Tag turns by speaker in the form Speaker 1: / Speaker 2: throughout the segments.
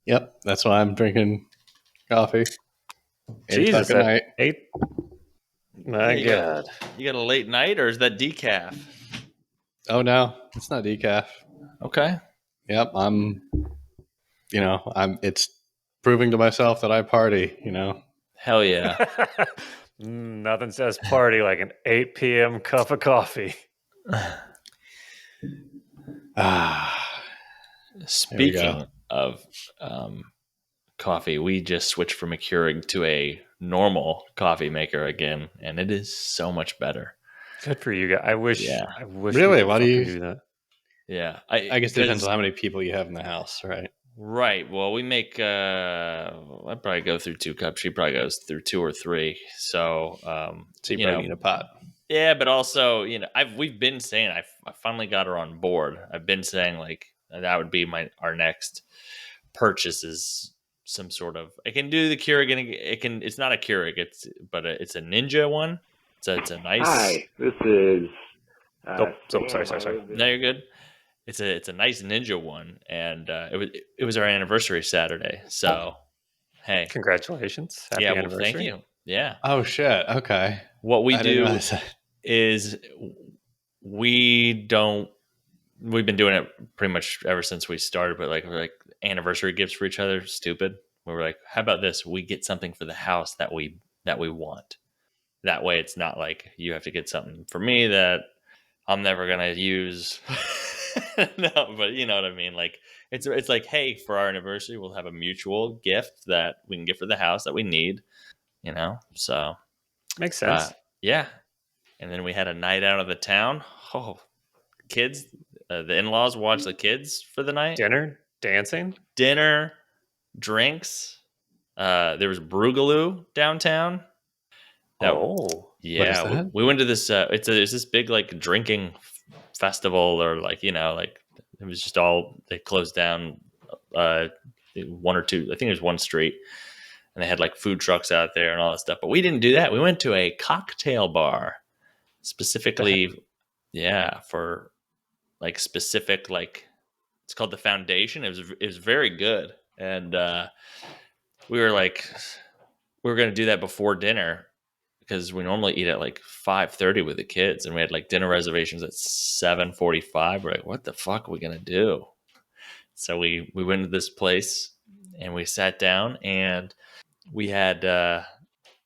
Speaker 1: Yep, that's why I'm drinking coffee. 8 o'clock
Speaker 2: Jesus,
Speaker 1: at
Speaker 2: at
Speaker 1: night.
Speaker 2: 8. My
Speaker 3: Yeah,
Speaker 2: God.
Speaker 3: You got a late night, or is that decaf?
Speaker 1: Oh no, it's not decaf.
Speaker 3: Okay.
Speaker 1: Yep, it's proving to myself that I party.
Speaker 3: Hell yeah.
Speaker 2: Nothing says party like an 8 p.m. cup of coffee.
Speaker 1: Ah,
Speaker 3: Speaking of coffee, we just switched from a Keurig to a normal coffee maker again, and it is so much better.
Speaker 2: Good for you guys. I wish.
Speaker 3: Yeah.
Speaker 2: I wish.
Speaker 1: Really?
Speaker 2: We could
Speaker 1: Why do
Speaker 2: fucking
Speaker 1: you?
Speaker 2: do that?
Speaker 3: Yeah.
Speaker 1: I guess it depends on how many people you have in the house, right?
Speaker 3: Right. Well, we make. I'd probably go through 2 cups. She probably goes through 2 or 3. So,
Speaker 1: So you probably need a pot.
Speaker 3: Yeah, but also, we've been saying I finally got her on board. I've been saying like that would be our next purchase is some sort of. I can do the Keurig, and it's not a Keurig. It's a Ninja one. So it's a nice.
Speaker 4: Hi, this is.
Speaker 2: Sorry.
Speaker 3: No, you're good. It's a nice Ninja one, and it was our anniversary Saturday. So hey,
Speaker 2: Congratulations! Happy anniversary!
Speaker 3: Thank you. Yeah.
Speaker 1: Oh shit. Okay.
Speaker 3: What we do
Speaker 1: that.
Speaker 3: is we've been doing it pretty much ever since we started, but we're like anniversary gifts for each other. Stupid. We were like, how about this? We get something for the house that we want. That way, it's not like you have to get something for me that I'm never gonna use. No, but you know what I mean. Like it's like, hey, for our anniversary, we'll have a mutual gift that we can get for the house that we need. So
Speaker 2: Makes sense.
Speaker 3: yeah. And then we had a night out of the town. Oh, kids, the in-laws watched the kids for the night.
Speaker 2: Dinner, dancing,
Speaker 3: drinks. There was Broogaloo downtown.
Speaker 2: Yeah.
Speaker 1: What is that?
Speaker 3: We went to this. It's this big like drinking festival, or it was just all they closed down. 1 or 2. I think there's one street, and they had like food trucks out there and all that stuff. But we didn't do that. We went to a cocktail bar. Specifically, for like specific, like it's called the Foundation. It was very good, and we were going to do that before dinner because we normally eat at like 5:30 with the kids, and we had like dinner reservations at 7:45. We're like, what the fuck are we gonna do? So we went to this place and we sat down, and we had.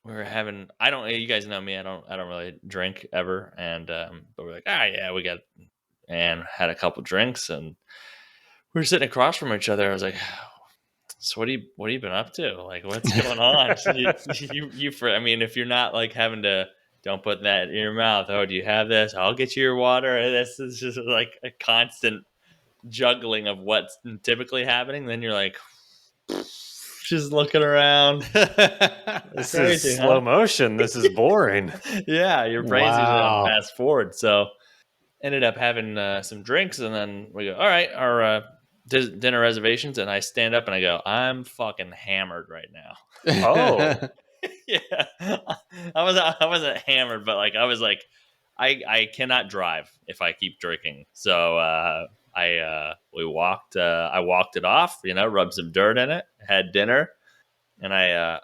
Speaker 3: We were having. I don't. You guys know me. I don't really drink ever. And but we're like, we got, and had a couple drinks, and we were sitting across from each other. I was like, so what have you been up to? Like, what's going on? I mean, if you're not like having to, don't put that in your mouth. Oh, do you have this? I'll get you your water. This is just like a constant juggling of what's typically happening. Then you're like, just looking around.
Speaker 2: This crazy, is slow motion. This is boring.
Speaker 3: Yeah, your brain's usually fast forward. So ended up having some drinks, and then we go, all right, our dinner reservations, and I stand up and I go, I'm fucking hammered right now.
Speaker 2: Oh.
Speaker 3: Yeah. I wasn't hammered, but like I was like, I cannot drive if I keep drinking. So I walked it off, rubbed some dirt in it, had dinner, and I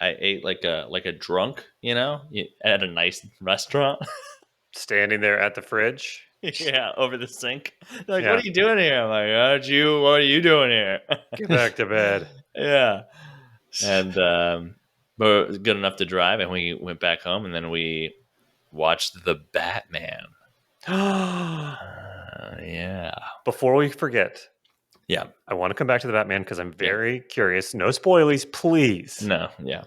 Speaker 3: ate like a drunk, at a nice restaurant.
Speaker 2: Standing there at the fridge.
Speaker 3: Yeah, over the sink. They're like, what are you doing here? I'm like, what are you doing here?
Speaker 2: Get back to bed.
Speaker 3: Yeah. And but it was good enough to drive, and we went back home, and then we watched The Batman. Yeah.
Speaker 2: Before we forget, I want to come back to The Batman because I'm very curious. No spoilies, please.
Speaker 3: No, yeah.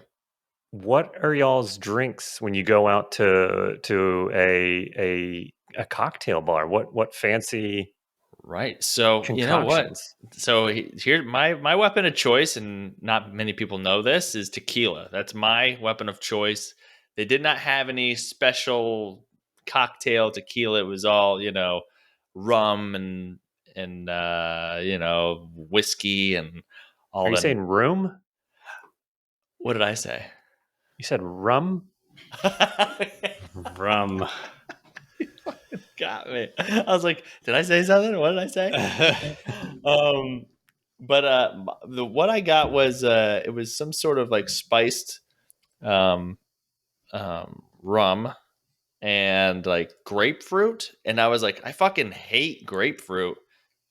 Speaker 2: What are y'all's drinks when you go out to a cocktail bar? What fancy?
Speaker 3: Right. So you know what? So here, my weapon of choice, and not many people know this, is tequila. That's my weapon of choice. They did not have any special cocktail tequila. It was all, rum and whiskey and all.
Speaker 2: Are you saying room?
Speaker 3: What did I say?
Speaker 2: You said rum?
Speaker 1: Rum.
Speaker 3: Got me. I was like, did I say something? What did I say? but the what I got was it was some sort of like spiced um, rum and like grapefruit, and I was like, I fucking hate grapefruit.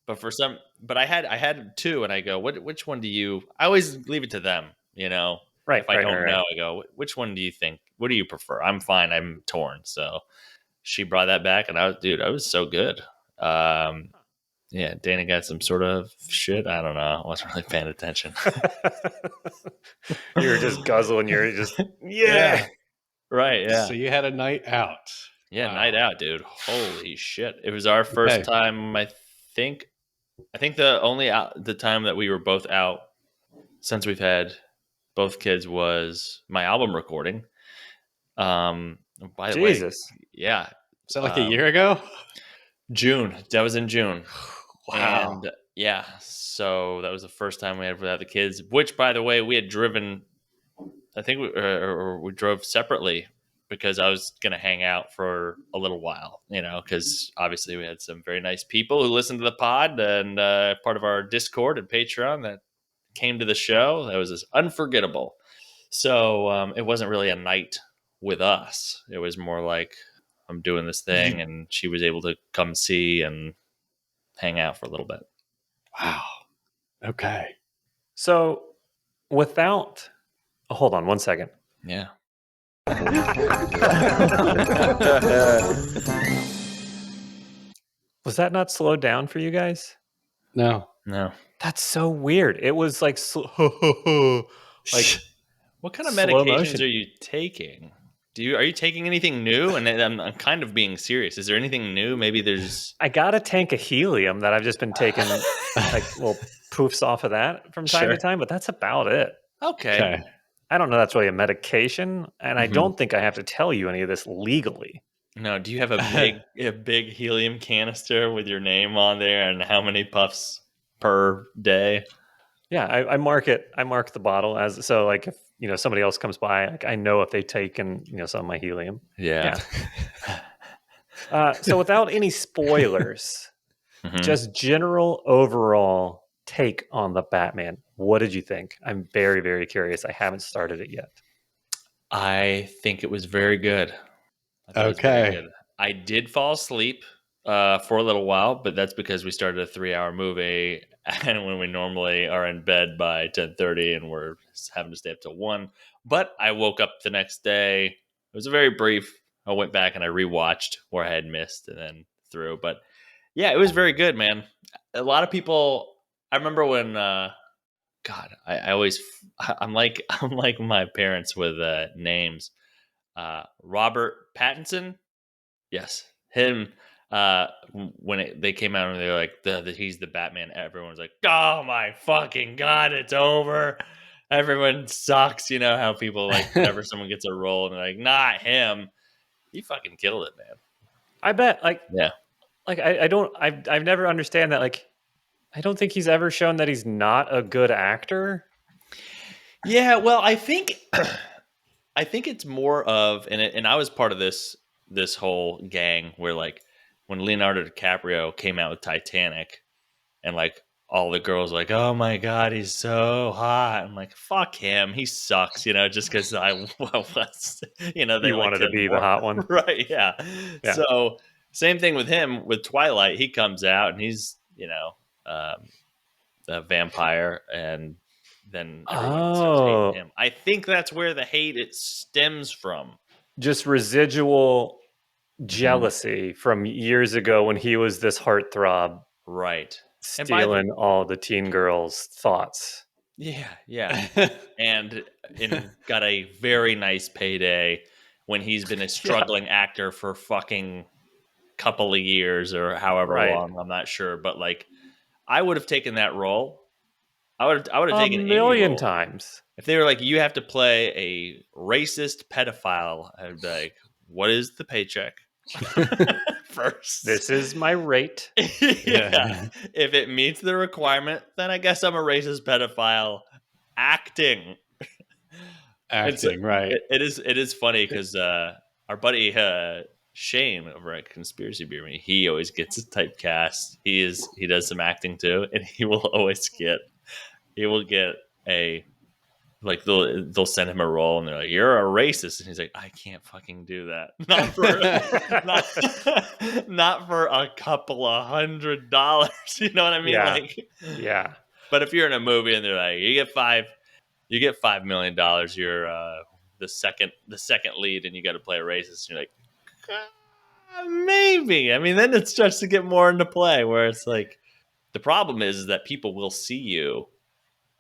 Speaker 3: But I had two, and I go, which one do you? I always leave it to them, you know.
Speaker 2: Right,
Speaker 3: If I
Speaker 2: right, right,
Speaker 3: don't
Speaker 2: right.
Speaker 3: know, I go, which one do you think? What do you prefer? I'm fine. I'm torn. So she brought that back, and I was so good. Um, yeah, Dana got some sort of shit. I don't know. I wasn't really paying attention.
Speaker 2: You were just guzzling. You're just
Speaker 3: Yeah.
Speaker 2: yeah.
Speaker 3: Right. Yeah.
Speaker 1: So you had a night out.
Speaker 3: Yeah. Night
Speaker 1: Wow.
Speaker 3: out, dude. Holy shit! It was our first
Speaker 1: Okay.
Speaker 3: time. Think. I think the time that we were both out since we've had both kids was my album recording. By the way,
Speaker 2: Jesus.
Speaker 3: yeah,
Speaker 1: Is that like a
Speaker 3: um,
Speaker 1: year ago?
Speaker 3: June. That was in June,
Speaker 1: Wow.
Speaker 3: and yeah, so that was the first time we had without the kids. Which, by the way, we had driven. I think we drove separately because I was going to hang out for a little while, you know, because obviously we had some very nice people who listened to the pod and part of our Discord and Patreon that came to the show. That was just unforgettable. So it wasn't really a night with us. It was more like I'm doing this thing,
Speaker 1: You,
Speaker 3: and she was able to come see and hang out for a little bit.
Speaker 1: wow. Okay.
Speaker 2: So without hold on one second.
Speaker 3: Yeah.
Speaker 2: Was that not slowed down for you guys?
Speaker 1: No.
Speaker 3: No.
Speaker 2: That's so weird. It was like like
Speaker 3: What kind of
Speaker 2: slow
Speaker 3: medications
Speaker 2: motion.
Speaker 3: are you taking? Are you taking anything new? And I'm kind of being serious. Is there anything new? Maybe there's
Speaker 2: I got a tank of helium that I've just been taking like little poofs off of that from time to
Speaker 3: sure.
Speaker 2: time, but that's about it.
Speaker 3: Okay.
Speaker 1: Okay.
Speaker 2: I don't know that's really a medication, and I
Speaker 3: Mhm.
Speaker 2: don't think I have to tell you any of this legally.
Speaker 3: No, do you have a big helium canister with your name on there and how many puffs per day?
Speaker 2: Yeah, I mark it. I mark the bottle as so. Like if somebody else comes by, like I know if they've taken some of my helium.
Speaker 3: Yeah.
Speaker 2: Yeah. So without any spoilers,
Speaker 3: Mhm.
Speaker 2: just general overall take on the Batman. What did you think? I'm very very curious. I haven't started it yet.
Speaker 3: I think it was very good. I thought it was very
Speaker 1: Okay.
Speaker 3: good. I did fall asleep for a little while, but that's because we started a 3-hour movie, and when we normally are in bed by 10:30, and we're having to stay up till 1. But I woke up the next day. It was a very brief. I went back and I rewatched where I had missed, and then through. But yeah, it was very good, man. A lot of people. I remember when. God, I always. I'm like I'm like my parents with names. Robert Pattinson. Yes, him. When they came out and they were like, he's the Batman. Everyone's like, oh my fucking god, it's over. Everyone sucks. You know how people like whenever someone gets a role and they're like, not him. He fucking killed it, man.
Speaker 2: I bet.
Speaker 3: Yeah.
Speaker 2: Like I don't. I've never understand that. Like I don't think he's ever shown that he's not a good actor.
Speaker 3: Yeah. Well, I think I think it's more of and I was part of this whole gang where like when Leonardo DiCaprio came out with Titanic and like all the girls were like, oh my god, he's so hot. I'm like, fuck him, he sucks, just because I was, they
Speaker 2: You wanted
Speaker 3: liked
Speaker 2: to
Speaker 3: him
Speaker 2: be the
Speaker 3: more,
Speaker 2: hot one.
Speaker 3: right? Yeah.
Speaker 2: Yeah.
Speaker 3: So same thing with him with Twilight. He comes out and he's a vampire, and then everyone starts hating
Speaker 2: Oh,
Speaker 3: him. I think that's where the hate it stems from.
Speaker 2: just residual
Speaker 3: Mhm.
Speaker 2: jealousy from years ago when he was this heartthrob
Speaker 3: Right. And by the
Speaker 2: stealing all the teen girls' thoughts.
Speaker 3: yeah, yeah. And got a very nice payday when he's been a
Speaker 2: Yeah,
Speaker 3: struggling actor for fucking couple of years or however
Speaker 2: right.
Speaker 3: long, I'm not sure, but like I would have taken that role. I would have
Speaker 2: A
Speaker 3: taken any
Speaker 2: million
Speaker 3: role.
Speaker 2: times.
Speaker 3: If they were like, you have to play a racist pedophile, I'd be like, what is the paycheck? First.
Speaker 2: This is my rate.
Speaker 3: Yeah.
Speaker 1: Yeah.
Speaker 3: If it meets the requirement, then I guess I'm a racist pedophile acting. It's
Speaker 1: Acting, right.
Speaker 3: it is funny because our buddy Shane over at Conspiracy Beer Me, he always gets typecast. He does some acting too, and he will always get he will get a like they'll send him a role and they're like, "You're a racist," and he's like, "I can't fucking do that. Not for not for a couple of $100." You know what I mean?
Speaker 2: Yeah.
Speaker 3: Like,
Speaker 2: Yeah.
Speaker 3: but if you're in a movie and they're like, you get $5 million, you're the second lead, and you got to play a racist. And you're like, maybe. I mean, then it starts to get more into play where it's like the problem is that people will see you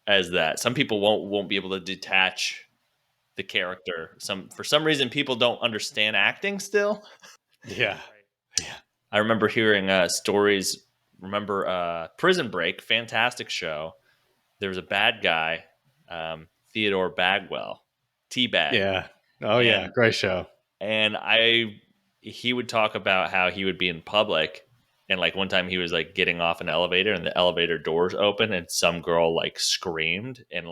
Speaker 3: as that. Some people won't be able to detach the character. For some reason, people don't understand acting still.
Speaker 1: Yeah.
Speaker 3: I remember hearing stories. Remember Prison Break, fantastic show. There was a bad guy, Theodore Bagwell, Teabag.
Speaker 1: Yeah. Oh, yeah. Great show.
Speaker 3: And he would talk about how he would be in public, and like one time he was like getting off an elevator, and the elevator doors open, and some girl like screamed and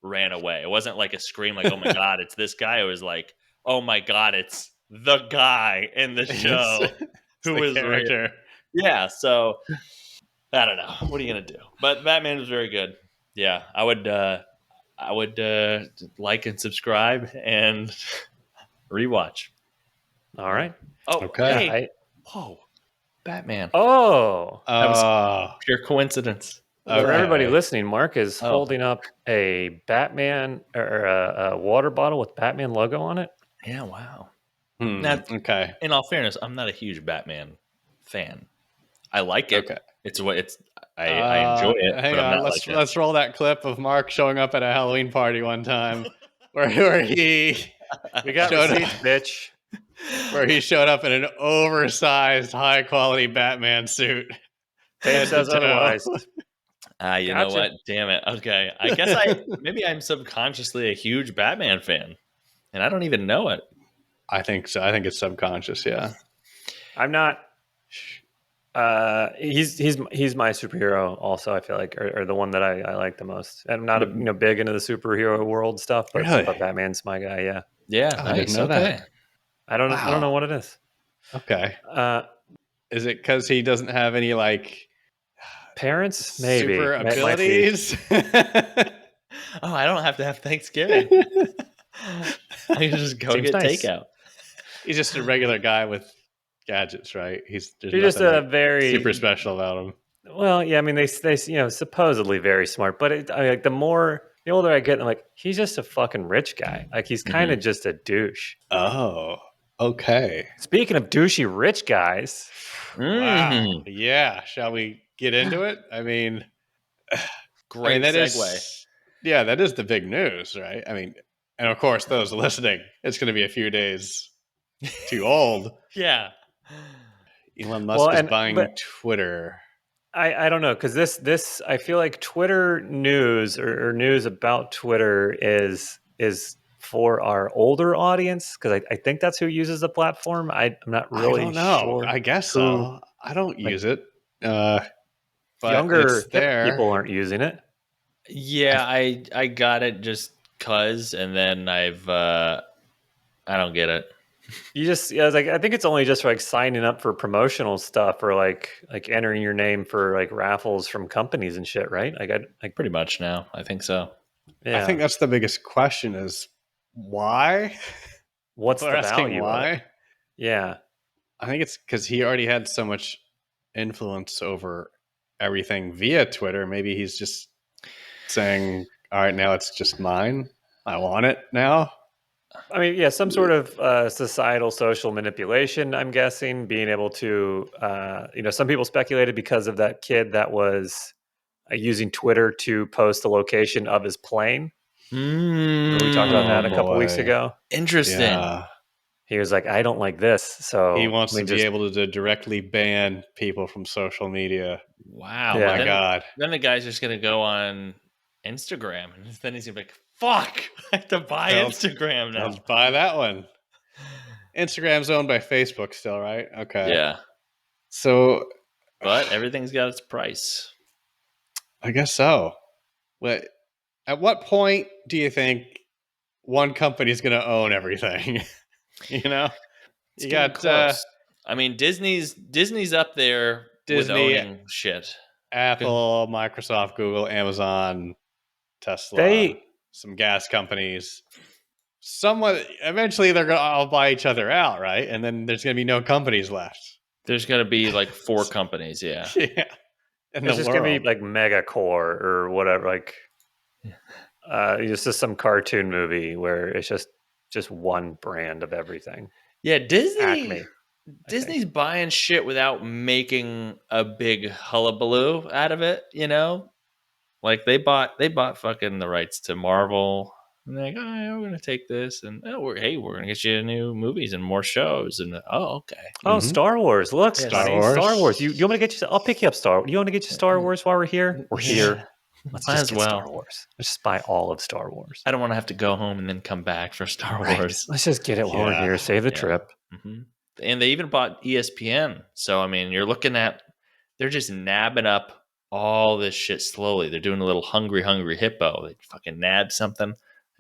Speaker 3: ran away. It wasn't like a scream like, "Oh my god, it's this guy." It was like, "Oh my god, it's the guy in the show who
Speaker 1: the
Speaker 3: was
Speaker 1: character."
Speaker 3: Yeah, so I don't know. What are you gonna do? But Batman was very good. Yeah, I would like and subscribe and rewatch.
Speaker 2: All right.
Speaker 3: Oh,
Speaker 1: Okay.
Speaker 3: hey. Whoa, Batman.
Speaker 2: Oh,
Speaker 3: That was pure coincidence.
Speaker 2: for
Speaker 1: Okay.
Speaker 2: everybody listening, Mark is
Speaker 3: Oh.
Speaker 2: holding up a Batman or a water bottle with Batman logo on it.
Speaker 3: Yeah, wow.
Speaker 1: Okay.
Speaker 3: In all fairness, I'm not a huge Batman fan. I like it.
Speaker 1: Okay.
Speaker 3: I enjoy it.
Speaker 1: Hang
Speaker 3: but I'm
Speaker 1: on.
Speaker 3: not
Speaker 1: Let's roll that clip of Mark showing up at a Halloween party one time where he
Speaker 2: We got
Speaker 1: showed
Speaker 2: receipts,
Speaker 1: up,
Speaker 2: bitch.
Speaker 1: where he showed up in an oversized, high quality Batman suit.
Speaker 2: Tape
Speaker 1: Head to
Speaker 2: says
Speaker 1: toe.
Speaker 2: otherwise.
Speaker 3: You know
Speaker 2: Gotcha.
Speaker 3: what? Damn it. Okay. I guess maybe I'm subconsciously a huge Batman fan, and I don't even know it.
Speaker 1: I think so. I think it's subconscious. Yeah.
Speaker 2: I'm not. He's my superhero. Also, I feel like, or the one that I like the most. I'm not big into the superhero world stuff, but,
Speaker 1: Really?
Speaker 2: but Batman's my guy. Yeah.
Speaker 3: Yeah,
Speaker 1: Oh, I didn't know
Speaker 3: okay.
Speaker 1: that.
Speaker 2: I don't know what it is.
Speaker 1: Okay.
Speaker 2: Uh,
Speaker 1: Is it because he doesn't have any like
Speaker 2: parents, maybe.
Speaker 1: super
Speaker 2: It might be.
Speaker 1: abilities?
Speaker 3: Oh, I don't have to have Thanksgiving. I can just go
Speaker 2: Seems
Speaker 3: get
Speaker 2: nice.
Speaker 3: takeout.
Speaker 1: He's just a regular guy with gadgets, right? There's
Speaker 2: just
Speaker 1: nothing,
Speaker 2: a
Speaker 1: like,
Speaker 2: very
Speaker 1: super special about him.
Speaker 2: Well, yeah. I mean, they supposedly very smart, but like the older I get, I'm like, he's just a fucking rich guy. Like he's kind of just a douche.
Speaker 1: Oh, okay.
Speaker 2: Speaking of douchey rich guys,
Speaker 1: Wow. Yeah. Shall we get into it? I mean,
Speaker 3: Great
Speaker 1: that
Speaker 3: segue.
Speaker 1: that is the big news, right? I mean, and of course, those listening, it's going to be a few days too old.
Speaker 3: Yeah.
Speaker 1: Elon Musk is buying
Speaker 2: but
Speaker 1: Twitter.
Speaker 2: I don't know, because this I feel like Twitter news or news about Twitter is for our older audience, because I think that's who uses the platform. I'm not really
Speaker 1: I don't know.
Speaker 2: sure.
Speaker 1: I guess so. I don't use it. But
Speaker 2: Younger
Speaker 1: it's there.
Speaker 2: people aren't using it.
Speaker 3: Yeah, I got it just cuz, and then I don't get it.
Speaker 2: I think it's only just for like signing up for promotional stuff or like entering your name for like raffles from companies and shit, right? Like
Speaker 3: Pretty much now. I think so.
Speaker 2: yeah.
Speaker 1: I think that's the biggest question is why?
Speaker 2: What's
Speaker 1: People
Speaker 2: the
Speaker 1: are asking
Speaker 2: value?
Speaker 1: why?
Speaker 2: Of it? Yeah.
Speaker 1: I think it's because he already had so much influence over everything via Twitter. Maybe he's just saying, all right, now it's just mine. I want it now.
Speaker 2: I mean, yeah, some sort of societal social manipulation, I'm guessing, being able to, some people speculated because of that kid that was using Twitter to post the location of his plane. We talked about that a couple weeks ago.
Speaker 3: Interesting.
Speaker 1: Yeah.
Speaker 2: He was like, I don't like this. So
Speaker 1: He wants to be able to directly ban people from social media.
Speaker 3: Wow.
Speaker 2: Yeah.
Speaker 1: Oh my God.
Speaker 3: Then the guy's just going to go on Instagram, and then he's going to be like, fuck, I have to buy Instagram now.
Speaker 1: Let's buy that one. Instagram's owned by Facebook still, right? Okay.
Speaker 3: Yeah.
Speaker 1: So,
Speaker 3: But everything's got its price.
Speaker 1: I guess so. But at what point do you think one company's going to own everything? You know,
Speaker 3: It's
Speaker 1: you
Speaker 3: getting
Speaker 1: got
Speaker 3: close. I mean, Disney's up there with
Speaker 1: Disney-
Speaker 3: owning shit.
Speaker 1: Apple, Microsoft, Google, Amazon, Tesla,
Speaker 2: They
Speaker 1: some gas companies. Somewhat eventually they're gonna all buy each other out, right? And then there's gonna be no companies left.
Speaker 3: There's going to be like 4 companies. Yeah.
Speaker 1: Yeah, in the
Speaker 2: it's just gonna be
Speaker 1: world.
Speaker 2: like Megacore or whatever. Like it's just some cartoon movie where it's just one brand of everything.
Speaker 3: Yeah. Disney.
Speaker 2: Acme, I
Speaker 3: Disney's
Speaker 2: think.
Speaker 3: buying shit without making a big hullabaloo out of it, you know? Like they bought fucking the rights to Marvel. And they're like, oh, yeah, we're gonna take this and we're gonna get you new movies and more shows and okay.
Speaker 2: Oh,
Speaker 1: Mm-hmm.
Speaker 2: Star Wars! Look,
Speaker 3: Yeah,
Speaker 1: Star
Speaker 2: honey, Star Wars. You
Speaker 1: Wars.
Speaker 2: want me to get you? I'll pick you up Star. You want to get you Star Wars while we're here? We're
Speaker 3: Yeah.
Speaker 2: here. Let's
Speaker 3: Might
Speaker 2: just
Speaker 3: as
Speaker 2: get Star
Speaker 3: well.
Speaker 2: Wars. Let's just buy all of Star Wars.
Speaker 3: I don't want to have to go home and then come back for Star
Speaker 2: Right.
Speaker 3: Wars.
Speaker 2: Let's just get it while we're
Speaker 1: Yeah.
Speaker 2: here. Save the
Speaker 3: Yeah.
Speaker 2: trip.
Speaker 3: hmm And they even bought ESPN. So I mean, you're looking at they're just nabbing up all this shit slowly. They're doing a little hungry hippo. They fucking nab something,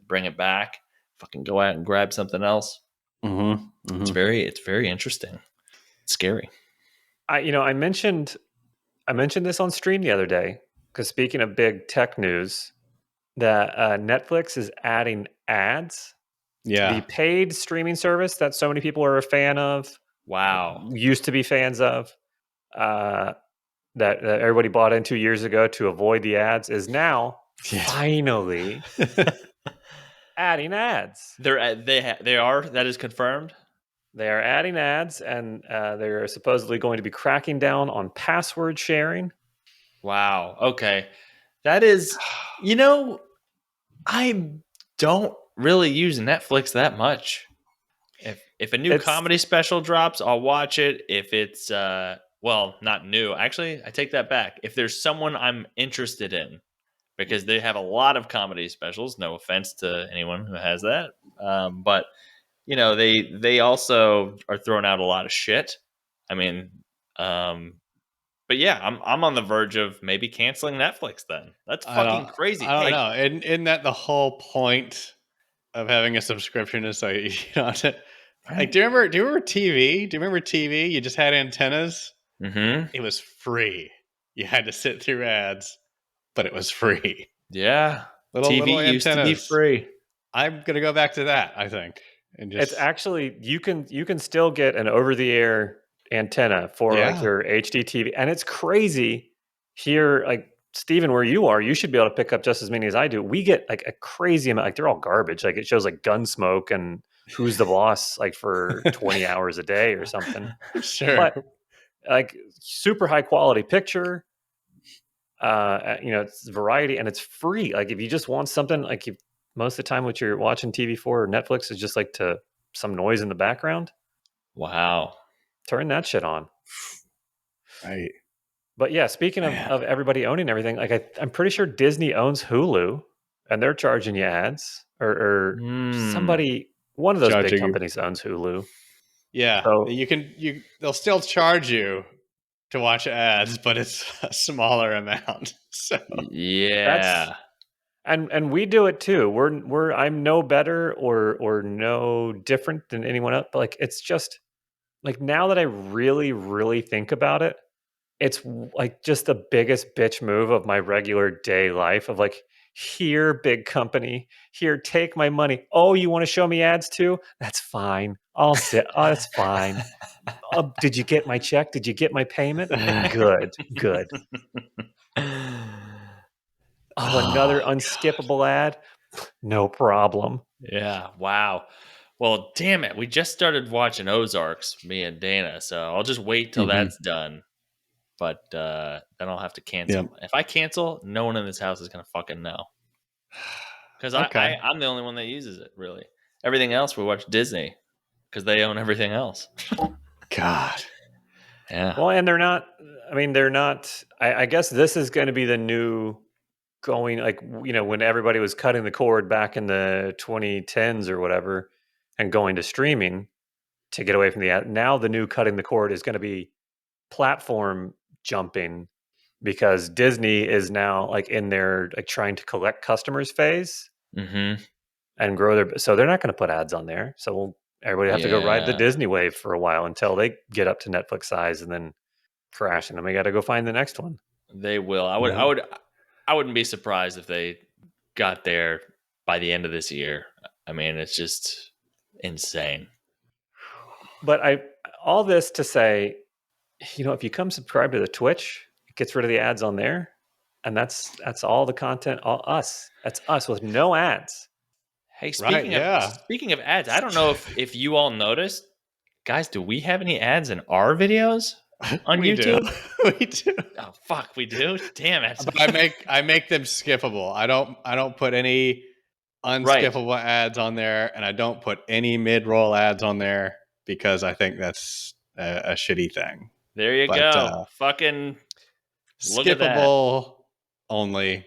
Speaker 3: bring it back, fucking go out and grab something else.
Speaker 1: Mm-hmm.
Speaker 3: It's very interesting. It's scary.
Speaker 2: I mentioned this on stream the other day because speaking of big tech news, that Netflix is adding ads.
Speaker 1: Yeah.
Speaker 2: The paid streaming service that so many people are a fan of,
Speaker 3: Wow.
Speaker 2: used to be fans of, that everybody bought in 2 years ago to avoid the ads, is now finally adding ads.
Speaker 3: They are that is confirmed.
Speaker 2: They are adding ads, and they're supposedly going to be cracking down on password sharing.
Speaker 3: Wow. Okay. That is, I don't really use Netflix that much. If a new
Speaker 2: It's-
Speaker 3: comedy special drops, I'll watch it. If it's not new. Actually, I take that back. If there's someone I'm interested in, because they have a lot of comedy specials. No offense to anyone who has that, but they also are throwing out a lot of shit. I mean, but yeah, I'm on the verge of maybe canceling Netflix. Then that's fucking crazy.
Speaker 1: I don't
Speaker 3: Hey,
Speaker 1: know. Isn't that the whole point of having a subscription? Is so you like, do you remember TV? Do you remember TV? You just had antennas.
Speaker 3: Mm-hmm.
Speaker 1: It was free. You had to sit through ads, but it was free.
Speaker 3: Yeah,
Speaker 1: Little
Speaker 3: TV used to be
Speaker 1: antennas.
Speaker 3: free.
Speaker 1: I'm gonna go back to that. I think, and just
Speaker 2: It's actually you can still get an over the air antenna for like
Speaker 1: Yeah.
Speaker 2: your HD TV, and it's crazy here. Like Steven, where you are, you should be able to pick up just as many as I do. We get like a crazy amount. Like they're all garbage. Like it shows like Gunsmoke and Who's the Boss like for 20 hours a day or something.
Speaker 1: sure.
Speaker 2: But like super high quality picture. It's variety and it's free. Like if you just want something, like most of the time what you're watching TV for or Netflix is just like to some noise in the background.
Speaker 3: Wow.
Speaker 2: Turn that shit on.
Speaker 1: Right.
Speaker 2: But yeah, speaking
Speaker 1: Man.
Speaker 2: of everybody owning everything, like I'm pretty sure Disney owns Hulu and they're charging you ads or somebody, one of those
Speaker 1: Charging
Speaker 2: big
Speaker 1: you.
Speaker 2: companies owns Hulu.
Speaker 1: Yeah.
Speaker 2: So-
Speaker 1: They'll still charge you to watch ads, but it's a smaller amount. So
Speaker 3: Yeah.
Speaker 2: And we do it too. I'm no better or no different than anyone else. But like it's just like now that I really, really think about it, it's like just the biggest bitch move of my regular day life of like, here, big company, here, take my money. Oh, you want to show me ads too? That's fine. I'll sit. Oh, that's fine. Did you get my check? Did you get my payment? Good. Oh, another unskippable ad? No problem.
Speaker 3: Yeah. Wow. Well, damn it. We just started watching Ozarks, me and Dana. So I'll just wait till that's done. But then I'll have to cancel.
Speaker 1: Yep.
Speaker 3: If I cancel, no one in this house is going to fucking know. Because
Speaker 1: Okay.
Speaker 3: I'm the only one that uses it, really. Everything else, we watch Disney because they own everything else.
Speaker 1: God.
Speaker 3: Yeah.
Speaker 2: Well, and they're not, I guess this is going to be the new going, like, when everybody was cutting the cord back in the 2010s or whatever and going to streaming to get away from the ad. Now the new cutting the cord is going to be platform jumping because Disney is now like in their like trying to collect customers phase
Speaker 3: Mm-hmm.
Speaker 2: and grow their, so they're not going to put ads on there. So everybody have to go ride the
Speaker 3: Yeah.
Speaker 2: Disney wave for a while until they get up to Netflix size and then crash, and then we got to go find the next one.
Speaker 3: They will. I wouldn't be surprised if they got there by the end of this year. I mean, it's just insane.
Speaker 2: But all this to say, if you come subscribe to the Twitch, it gets rid of the ads on there, and that's all the content, all us. That's us with no ads.
Speaker 3: Hey,
Speaker 1: Right, yeah.
Speaker 3: speaking of ads, I don't know if you all noticed, guys. Do we have any ads in our videos on
Speaker 1: We do.
Speaker 3: YouTube?
Speaker 1: We do.
Speaker 3: Oh fuck, we do. Damn it!
Speaker 1: But I make them skippable. I don't put any
Speaker 3: Right.
Speaker 1: unskippable ads on there, and I don't put any mid-roll ads on there because I think that's a shitty thing.
Speaker 3: There you
Speaker 1: But
Speaker 3: go. Fucking look at that.
Speaker 1: skippable only,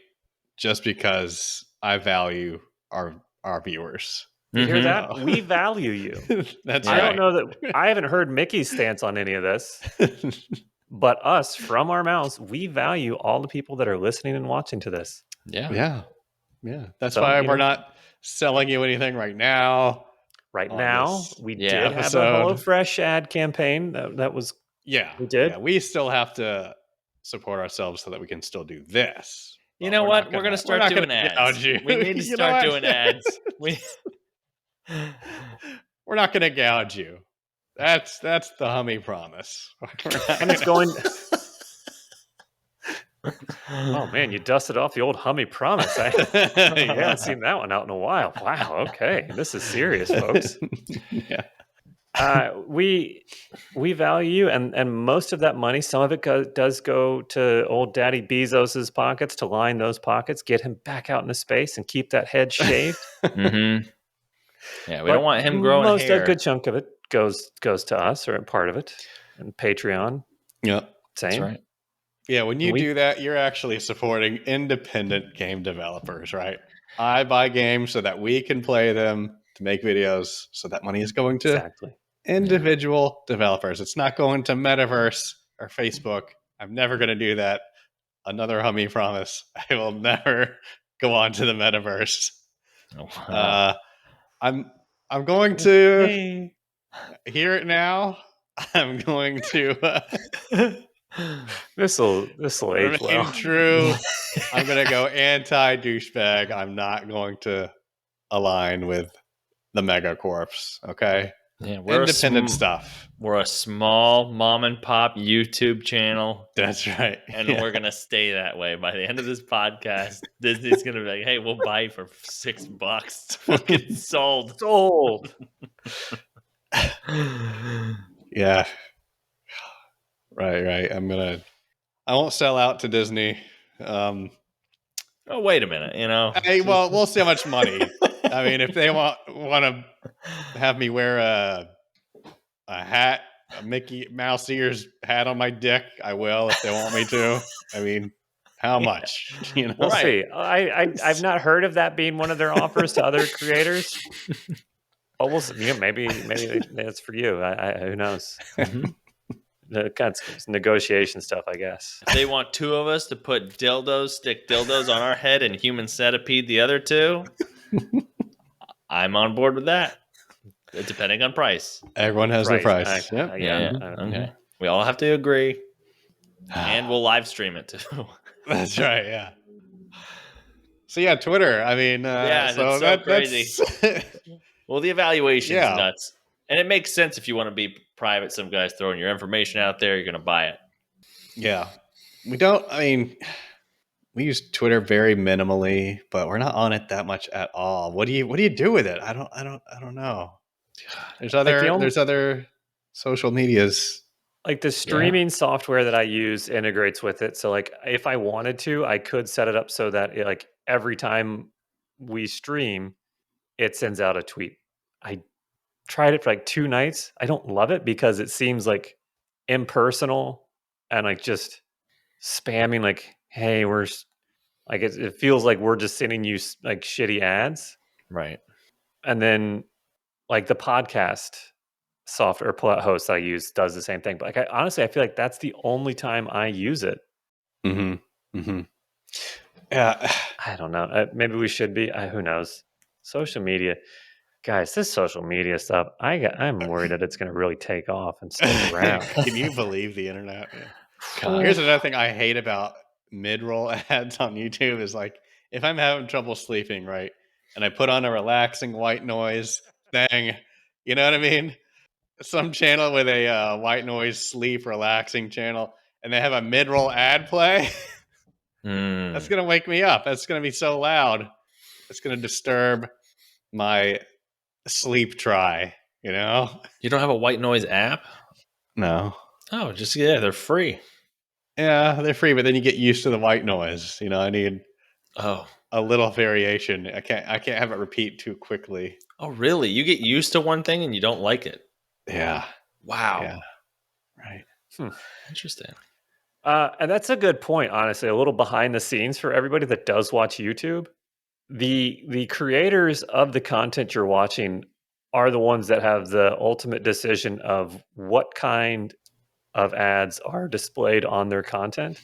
Speaker 1: just because I value our viewers.
Speaker 2: You hear
Speaker 3: Mhm.
Speaker 2: that? We value you.
Speaker 1: That's
Speaker 3: Yeah.
Speaker 2: I
Speaker 1: right.
Speaker 2: don't know that I haven't heard Mickey's stance on any of this, but us from our mouths, we value all the people that are listening and watching to this.
Speaker 3: Yeah.
Speaker 1: Yeah. That's
Speaker 2: So,
Speaker 1: why we're not selling you anything right now.
Speaker 2: Right
Speaker 1: on
Speaker 2: now,
Speaker 1: this
Speaker 2: we
Speaker 3: Yeah.
Speaker 2: did have a
Speaker 1: episode.
Speaker 2: HelloFresh ad campaign. That was
Speaker 1: Yeah,
Speaker 2: We did?
Speaker 1: Yeah, we still have to support ourselves so that we can still do this.
Speaker 3: You
Speaker 1: But
Speaker 3: know
Speaker 1: we're
Speaker 3: what?
Speaker 1: not
Speaker 3: We're gonna
Speaker 1: we're
Speaker 3: start
Speaker 1: not
Speaker 3: doing
Speaker 1: gonna
Speaker 3: ads.
Speaker 1: gouge you.
Speaker 3: We need to
Speaker 1: You know
Speaker 3: start
Speaker 1: what?
Speaker 3: doing ads.
Speaker 1: We're not going to gouge you. That's the Hummy promise.
Speaker 2: and it's going. Oh man, you dusted off the old Hummy promise. I haven't seen that one out in a while. Wow. Okay, this is serious, folks.
Speaker 1: Yeah.
Speaker 2: We value you, and most of that money, some of it does go to old Daddy Bezos's pockets to line those pockets, get him back out into space, and keep that head shaved.
Speaker 3: Mm-hmm. Yeah, we
Speaker 2: But
Speaker 3: don't want him growing hair.
Speaker 2: A good chunk of it goes to us, or a part of it, and Patreon.
Speaker 1: Yeah.
Speaker 2: Same.
Speaker 3: That's right.
Speaker 1: Yeah, when you do that, you're actually supporting independent game developers, right? I buy games so that we can play them to make videos, so that money is going to
Speaker 2: Exactly.
Speaker 1: individual developers. It's not going to Metaverse or Facebook. I'm never going to do that. Another Hummy promise. I will never go on to the Metaverse.
Speaker 3: Oh, wow.
Speaker 1: I'm going to
Speaker 2: Hey.
Speaker 1: hear it now. I'm going to
Speaker 2: This will age
Speaker 1: remain
Speaker 2: well.
Speaker 1: true. I'm going to go anti douchebag. I'm not going to align with the megacorps. Okay,
Speaker 3: Yeah, we're
Speaker 1: independent stuff.
Speaker 3: We're a small mom and pop YouTube channel,
Speaker 1: That's right,
Speaker 3: and
Speaker 1: Yeah.
Speaker 3: we're gonna stay that way. By the end of this podcast, Disney's gonna be like, "Hey, we'll buy you for $6." Fucking sold.
Speaker 2: Sold.
Speaker 1: Yeah. Right. I won't sell out to Disney.
Speaker 3: Oh, wait a minute.
Speaker 1: Hey, well, we'll see how much money. I mean, if they want to have me wear a hat, a Mickey Mouse ears hat on my dick, I will if they want me to. I mean, how much?
Speaker 2: We'll
Speaker 3: Right.
Speaker 2: see. I've not heard of that being one of their offers to other creators. But we'll see. Maybe that's for you. Who knows?
Speaker 3: Mhm.
Speaker 2: It's negotiation stuff, I guess.
Speaker 3: If they want two of us to stick dildos on our head and human centipede the other two, I'm on board with that. Depending on price.
Speaker 1: Everyone has their price.
Speaker 2: Yeah.
Speaker 3: Okay. We all have to agree. And we'll live stream it too.
Speaker 1: That's right. Yeah. So yeah, Twitter. I mean,
Speaker 3: Yeah,
Speaker 1: so
Speaker 3: that's so crazy.
Speaker 1: That's
Speaker 3: Well, the evaluation's
Speaker 1: Yeah.
Speaker 3: nuts. And it makes sense if you want to be private. Some guy's throwing your information out there, you're going to buy it.
Speaker 1: Yeah. We we use Twitter very minimally, but we're not on it that much at all. What do you do with it? I don't know. There's other social medias.
Speaker 2: Like the streaming software that I use integrates with it. So like if I wanted to, I could set it up so that like every time we stream, it sends out a tweet. I tried it for like 2 nights. I don't love it because it seems like impersonal and like just spamming like, hey, like it feels like we're just sending you like shitty ads.
Speaker 3: Right.
Speaker 2: And then like the podcast software host I use does the same thing. But like honestly, I feel like that's the only time I use it.
Speaker 1: Yeah.
Speaker 2: I don't know. Maybe we should be. Who knows? Social media, guys. This social media stuff. I'm worried that it's going to really take off and stick around.
Speaker 1: Can you believe the internet?
Speaker 3: God.
Speaker 1: Here's another thing I hate about mid-roll ads on YouTube is like if I'm having trouble sleeping, right, and I put on a relaxing white noise thing, you know what I mean? Some channel with a white noise sleep relaxing channel, and they have a mid-roll ad play. That's gonna wake me up. That's gonna be so loud. It's gonna disturb my sleep try. You know?
Speaker 3: You don't have a white noise app?
Speaker 1: No.
Speaker 3: Oh, just they're free.
Speaker 1: Yeah, they're free, but then you get used to the white noise. You know, I need
Speaker 3: Oh.
Speaker 1: a little variation. I can't have it repeat too quickly.
Speaker 3: Oh, really? You get used to one thing and you don't like it?
Speaker 1: Yeah.
Speaker 3: Wow.
Speaker 1: Yeah. Right.
Speaker 3: Interesting.
Speaker 2: And that's a good point, honestly. A little behind the scenes for everybody that does watch YouTube. The creators of the content you're watching are the ones that have the ultimate decision of what kind of ads are displayed on their content.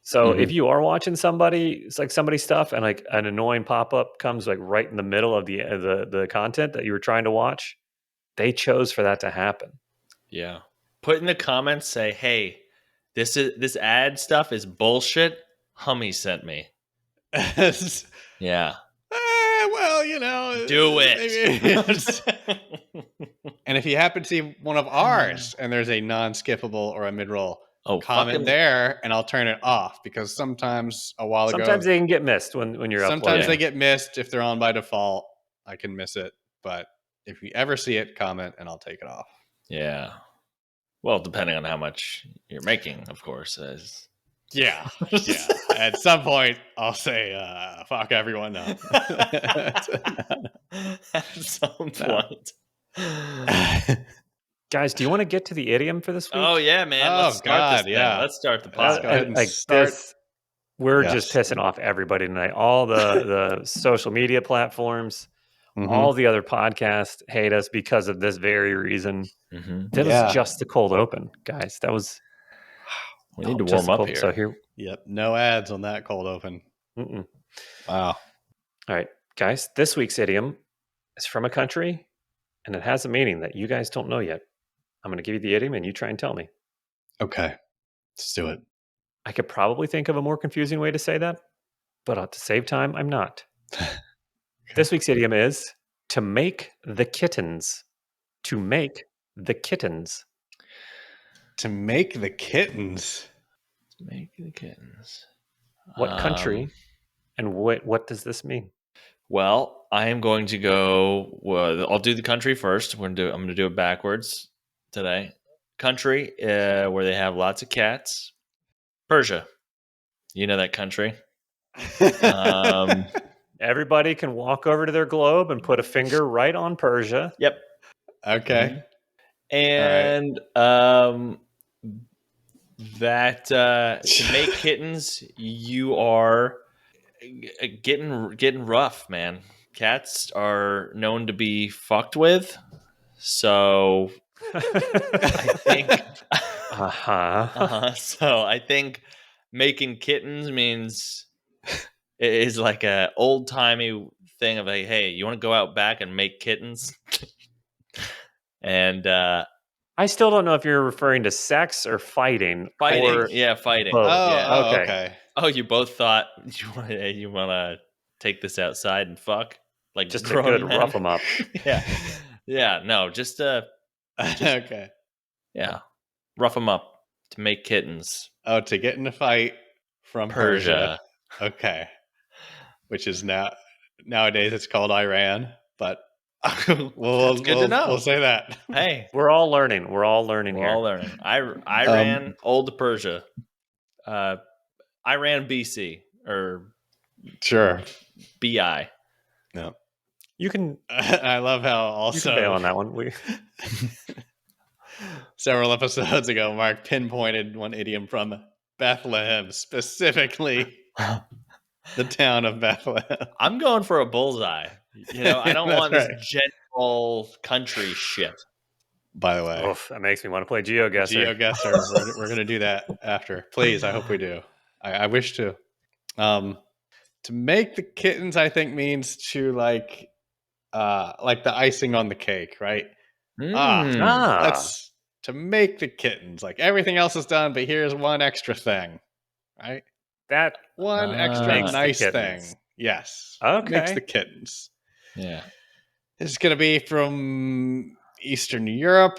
Speaker 2: So if you are watching somebody, it's like somebody's stuff, and like an annoying pop up comes like right in the middle of the content that you were trying to watch, they chose for that to happen.
Speaker 3: Yeah. Put in the comments, say, "Hey, this ad stuff is bullshit. Hummy sent me." Yeah.
Speaker 1: Well, you know,
Speaker 3: Do it.
Speaker 1: And if you happen to see one of ours and there's a non-skippable or a mid-roll, comment
Speaker 3: fucking
Speaker 1: there and I'll turn it off because sometimes a while
Speaker 2: Sometimes
Speaker 1: ago,
Speaker 2: they can get missed when you're
Speaker 1: sometimes
Speaker 2: uploading.
Speaker 1: they get missed if they're on by default. I can miss it, but if you ever see it, comment and I'll take it off.
Speaker 3: Yeah. Well, depending on how much you're making, of course.
Speaker 1: Yeah. Yeah. At some point, I'll say, fuck everyone. No.
Speaker 3: At some point.
Speaker 2: Guys, do you want to get to the idiom for this week?
Speaker 3: Oh, yeah, man.
Speaker 1: Oh,
Speaker 3: Let's start this
Speaker 1: God,
Speaker 3: thing.
Speaker 1: yeah.
Speaker 3: Let's start the
Speaker 1: Let's
Speaker 3: pod.
Speaker 1: go ahead and
Speaker 2: like
Speaker 1: start.
Speaker 2: We're
Speaker 1: Yes.
Speaker 2: just pissing off everybody tonight. All the social media platforms, all the other podcasts hate us because of this very reason. That was just the cold open, guys. That was.
Speaker 3: We need to warm up here.
Speaker 2: So here.
Speaker 1: Yep. No ads on that cold open.
Speaker 2: Mm-mm.
Speaker 1: Wow.
Speaker 2: All right, guys. This week's idiom is from a country, and it has a meaning that you guys don't know yet. I'm going to give you the idiom, and you try and tell me.
Speaker 1: Okay. Let's do it.
Speaker 2: I could probably think of a more confusing way to say that, but to save time, I'm not. This week's idiom is to make the kittens. To make the kittens.
Speaker 1: To make the kittens.
Speaker 3: To make the kittens.
Speaker 2: What country and what does this mean?
Speaker 3: Well, I am going to go. Well, I'll do the country first. I'm going to do it backwards today. Country where they have lots of cats. Persia. You know that country.
Speaker 2: Everybody can walk over to their globe and put a finger right on Persia.
Speaker 3: Yep.
Speaker 1: Okay.
Speaker 3: And that to make kittens, you are getting rough, man. Cats are known to be fucked with, so I think. So I think making kittens means it is like a old timey thing of like, hey, you want to go out back and make kittens? And
Speaker 2: I still don't know if you're referring to sex or fighting.
Speaker 3: Fighting. Both.
Speaker 1: Oh,
Speaker 3: Yeah.
Speaker 1: okay.
Speaker 3: Oh, you both thought you want to take this outside and fuck? Like
Speaker 2: just a good rough them up.
Speaker 3: Yeah. No, just
Speaker 1: okay.
Speaker 3: Yeah. Rough them up to make kittens.
Speaker 1: Oh, to get in a fight from Persia. Okay. Which is nowadays it's called Iran, but
Speaker 3: That's good to know.
Speaker 1: We'll say that.
Speaker 3: Hey,
Speaker 2: we're all learning. We're all learning.
Speaker 3: Iran, old Persia, Iran, BC or
Speaker 1: sure,
Speaker 3: BI.
Speaker 1: No,
Speaker 2: you can.
Speaker 1: I love how also
Speaker 2: you can bail on that one.
Speaker 1: Several episodes ago, Mark pinpointed one idiom from Bethlehem, specifically the town of Bethlehem.
Speaker 3: I'm going for a bullseye. You know, I don't want this general country shit.
Speaker 1: By the way,
Speaker 2: oof, that makes me want to play GeoGuessr.
Speaker 1: GeoGuessr. We're going to do that after. Please, I hope we do. I wish to. To make the kittens, I think means to like the icing on the cake, right? That's to make the kittens. Like everything else is done, but here's one extra thing, right?
Speaker 2: That
Speaker 1: One extra
Speaker 2: makes the
Speaker 1: nice
Speaker 2: kittens.
Speaker 1: thing. Yes. Makes
Speaker 2: Okay.
Speaker 1: the kittens.
Speaker 3: Yeah.
Speaker 1: This is going to be from Eastern Europe.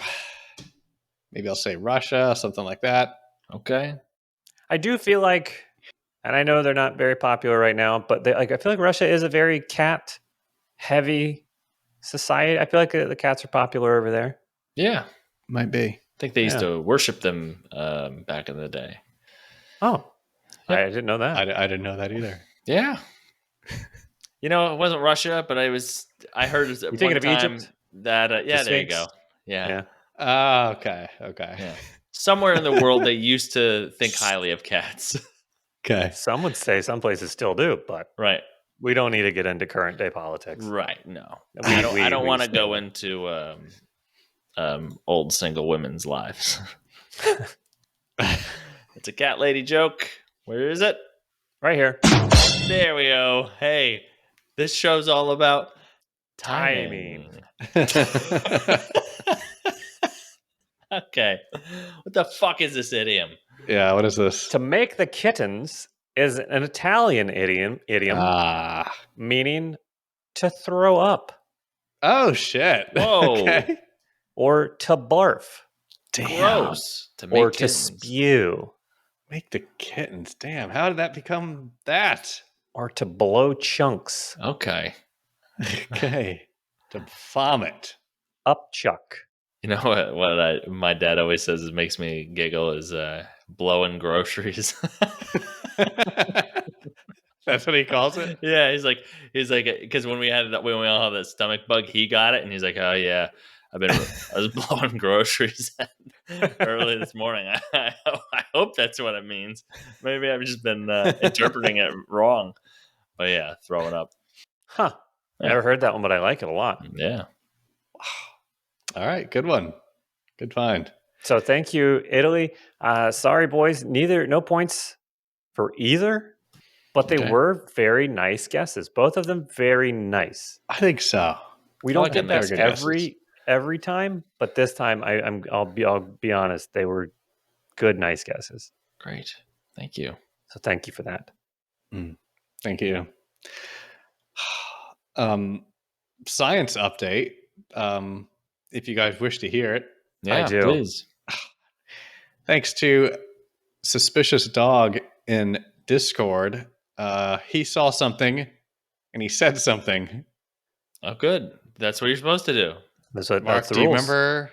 Speaker 1: Maybe I'll say Russia, something like that.
Speaker 3: Okay.
Speaker 2: I do feel like, and I know they're not very popular right now, but I feel like Russia is a very cat heavy society. I feel like the cats are popular over there.
Speaker 3: Yeah.
Speaker 1: Might be.
Speaker 3: I think they used
Speaker 2: Yeah.
Speaker 3: to worship them back in the day.
Speaker 2: Oh,
Speaker 3: Yep.
Speaker 2: I didn't know that.
Speaker 1: I didn't know that either.
Speaker 3: Yeah. You know, it wasn't Russia, but I heard
Speaker 2: You
Speaker 3: at
Speaker 2: thinking
Speaker 3: one
Speaker 2: of
Speaker 3: time
Speaker 2: Egypt?
Speaker 3: that,
Speaker 2: The
Speaker 3: yeah, there you
Speaker 2: Sphinx?
Speaker 3: go. Yeah.
Speaker 2: Yeah.
Speaker 1: Okay. Okay.
Speaker 3: Yeah. Somewhere in the world, they used to think highly of cats.
Speaker 1: Okay.
Speaker 2: Some would say some places still do, but
Speaker 3: Right.
Speaker 2: we don't need to get into current day politics.
Speaker 3: Right. No.
Speaker 2: We
Speaker 3: I don't
Speaker 2: we
Speaker 3: want to
Speaker 2: stay
Speaker 3: go
Speaker 2: away.
Speaker 3: into old single women's lives. It's a cat lady joke. Where is it?
Speaker 2: Right here.
Speaker 3: There we go. Hey, this show's all about
Speaker 2: Timing.
Speaker 3: timing. Okay. What the fuck is this idiom?
Speaker 1: Yeah, what is this?
Speaker 2: To make the kittens is an Italian idiom
Speaker 1: Ah.
Speaker 2: meaning to throw up
Speaker 1: Oh shit.
Speaker 3: Whoa.
Speaker 1: Okay.
Speaker 2: or to barf
Speaker 1: Damn.
Speaker 3: Gross. To
Speaker 2: or
Speaker 3: make
Speaker 2: to
Speaker 3: kittens.
Speaker 2: spew
Speaker 1: Make the kittens. Damn. How did that become that?
Speaker 2: or to blow chunks
Speaker 3: Okay.
Speaker 1: Okay. To vomit.
Speaker 2: up chuck.
Speaker 3: You know what my dad always says it makes me giggle is blowing groceries.
Speaker 1: That's what he calls it?
Speaker 3: Yeah, he's like because when we all have that stomach bug, he got it and he's like, oh yeah, I was blowing groceries early this morning. I hope that's what it means. Maybe I've just been interpreting it wrong. But yeah, throwing up.
Speaker 2: Huh.
Speaker 3: Yeah.
Speaker 2: Never heard that one, but I like it a lot.
Speaker 3: Yeah.
Speaker 1: All right. Good one. Good find.
Speaker 2: So thank you, Italy. Sorry, boys. No points for either, but they
Speaker 1: Okay.
Speaker 2: were very nice guesses. Both of them very nice.
Speaker 1: I think so.
Speaker 2: We
Speaker 3: I
Speaker 2: don't
Speaker 3: like
Speaker 2: get
Speaker 3: them
Speaker 2: that
Speaker 3: nice.
Speaker 2: every time, but this time I'll be honest. They were good, nice guesses.
Speaker 3: Great. Thank you.
Speaker 2: So thank you for that.
Speaker 1: Thank you. Science update. If you guys wish to hear it.
Speaker 3: Yeah,
Speaker 2: do.
Speaker 3: please.
Speaker 1: Thanks to Suspicious Dog in Discord. He saw something and he said something.
Speaker 3: Oh, good. That's what you're supposed to do.
Speaker 2: That's
Speaker 1: Mark,
Speaker 2: the
Speaker 1: do you
Speaker 2: rules.
Speaker 1: remember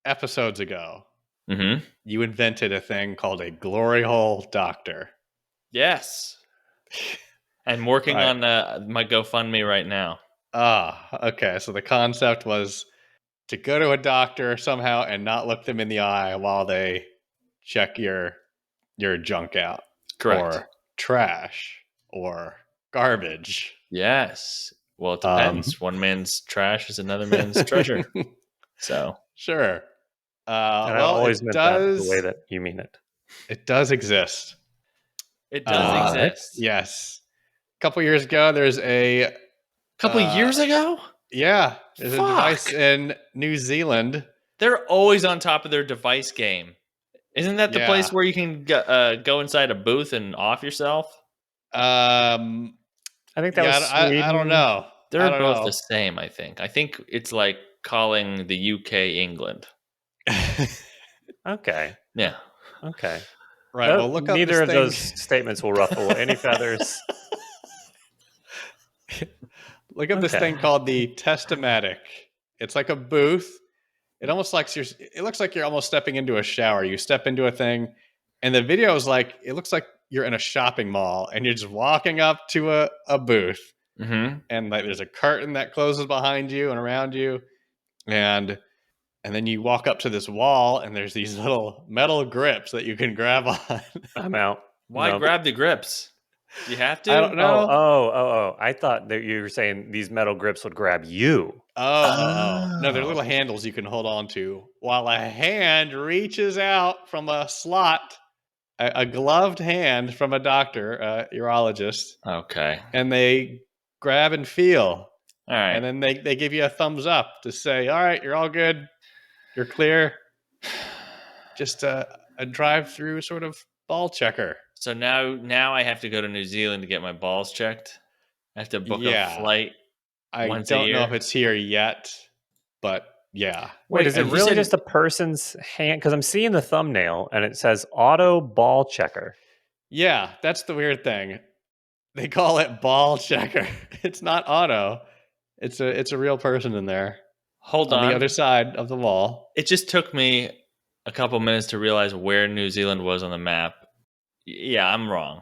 Speaker 1: episodes ago?
Speaker 3: Mm-hmm.
Speaker 1: You invented a thing called a glory hole doctor.
Speaker 3: Yes. I'm working
Speaker 1: Right.
Speaker 3: on my GoFundMe right now.
Speaker 1: Okay. So the concept was to go to a doctor somehow and not look them in the eye while they check your junk out.
Speaker 3: Correct.
Speaker 1: Or trash or garbage.
Speaker 3: Yes. Well, it depends. One man's trash is another man's treasure. So
Speaker 1: Sure.
Speaker 2: And I
Speaker 1: Well,
Speaker 2: always
Speaker 1: it
Speaker 2: meant that
Speaker 1: does.
Speaker 2: the way that you mean it.
Speaker 1: It does exist.
Speaker 3: it does
Speaker 2: What?
Speaker 3: exist.
Speaker 1: Yes. A couple years ago, there's a
Speaker 3: couple years ago?
Speaker 1: there's a device
Speaker 3: Fuck.
Speaker 1: in New Zealand.
Speaker 3: They're always on top of their device game. Isn't that the
Speaker 1: Yeah.
Speaker 3: place where you can go inside a booth and off yourself?
Speaker 1: Um,
Speaker 2: I think that was Sweden.
Speaker 1: I don't know.
Speaker 3: They're
Speaker 1: I don't
Speaker 3: both
Speaker 1: know.
Speaker 3: the same, I think. I think it's like calling the UK England.
Speaker 2: Okay.
Speaker 3: Yeah.
Speaker 2: Okay.
Speaker 1: Right. Well, look up
Speaker 2: Neither
Speaker 1: this
Speaker 2: of
Speaker 1: thing.
Speaker 2: those statements will ruffle any feathers.
Speaker 1: Look up this
Speaker 2: Okay.
Speaker 1: thing called the Testomatic. It's like a booth. It almost like it looks like you're almost stepping into a shower. You step into a thing, and the video is like it looks like you're in a shopping mall, and you're just walking up to a booth,
Speaker 3: Mm-hmm.
Speaker 1: and like there's a curtain that closes behind you and around you, and then you walk up to this wall, and there's these little metal grips that you can grab on.
Speaker 2: I'm out.
Speaker 3: Why
Speaker 2: Nope.
Speaker 3: grab the grips? You have to?
Speaker 1: I don't know.
Speaker 2: Oh. I thought that you were saying these metal grips would grab you.
Speaker 1: No, they're little handles you can hold on to while a hand reaches out from a slot, a gloved hand from a doctor, a urologist,
Speaker 3: Okay.
Speaker 1: and they grab and feel.
Speaker 3: All right.
Speaker 1: And then they give you a thumbs up to say, all right, you're all good. You're clear. Just a drive-through sort of ball checker.
Speaker 3: So now I have to go to New Zealand to get my balls checked. I have to book a
Speaker 1: Yeah.
Speaker 3: flight
Speaker 1: I
Speaker 3: once a
Speaker 1: don't know if
Speaker 3: year.
Speaker 1: it's here yet, but yeah.
Speaker 2: Wait, is it
Speaker 3: Wait, you
Speaker 2: really
Speaker 3: said
Speaker 2: just a person's hand? Because I'm seeing the thumbnail and it says auto ball checker.
Speaker 1: Yeah, that's the weird thing. They call it ball checker. It's not auto. It's a real person in there
Speaker 3: hold
Speaker 1: on the other
Speaker 3: on.
Speaker 1: side of the wall.
Speaker 3: It just took me a couple minutes to realize where New Zealand was on the map. Yeah, I'm wrong.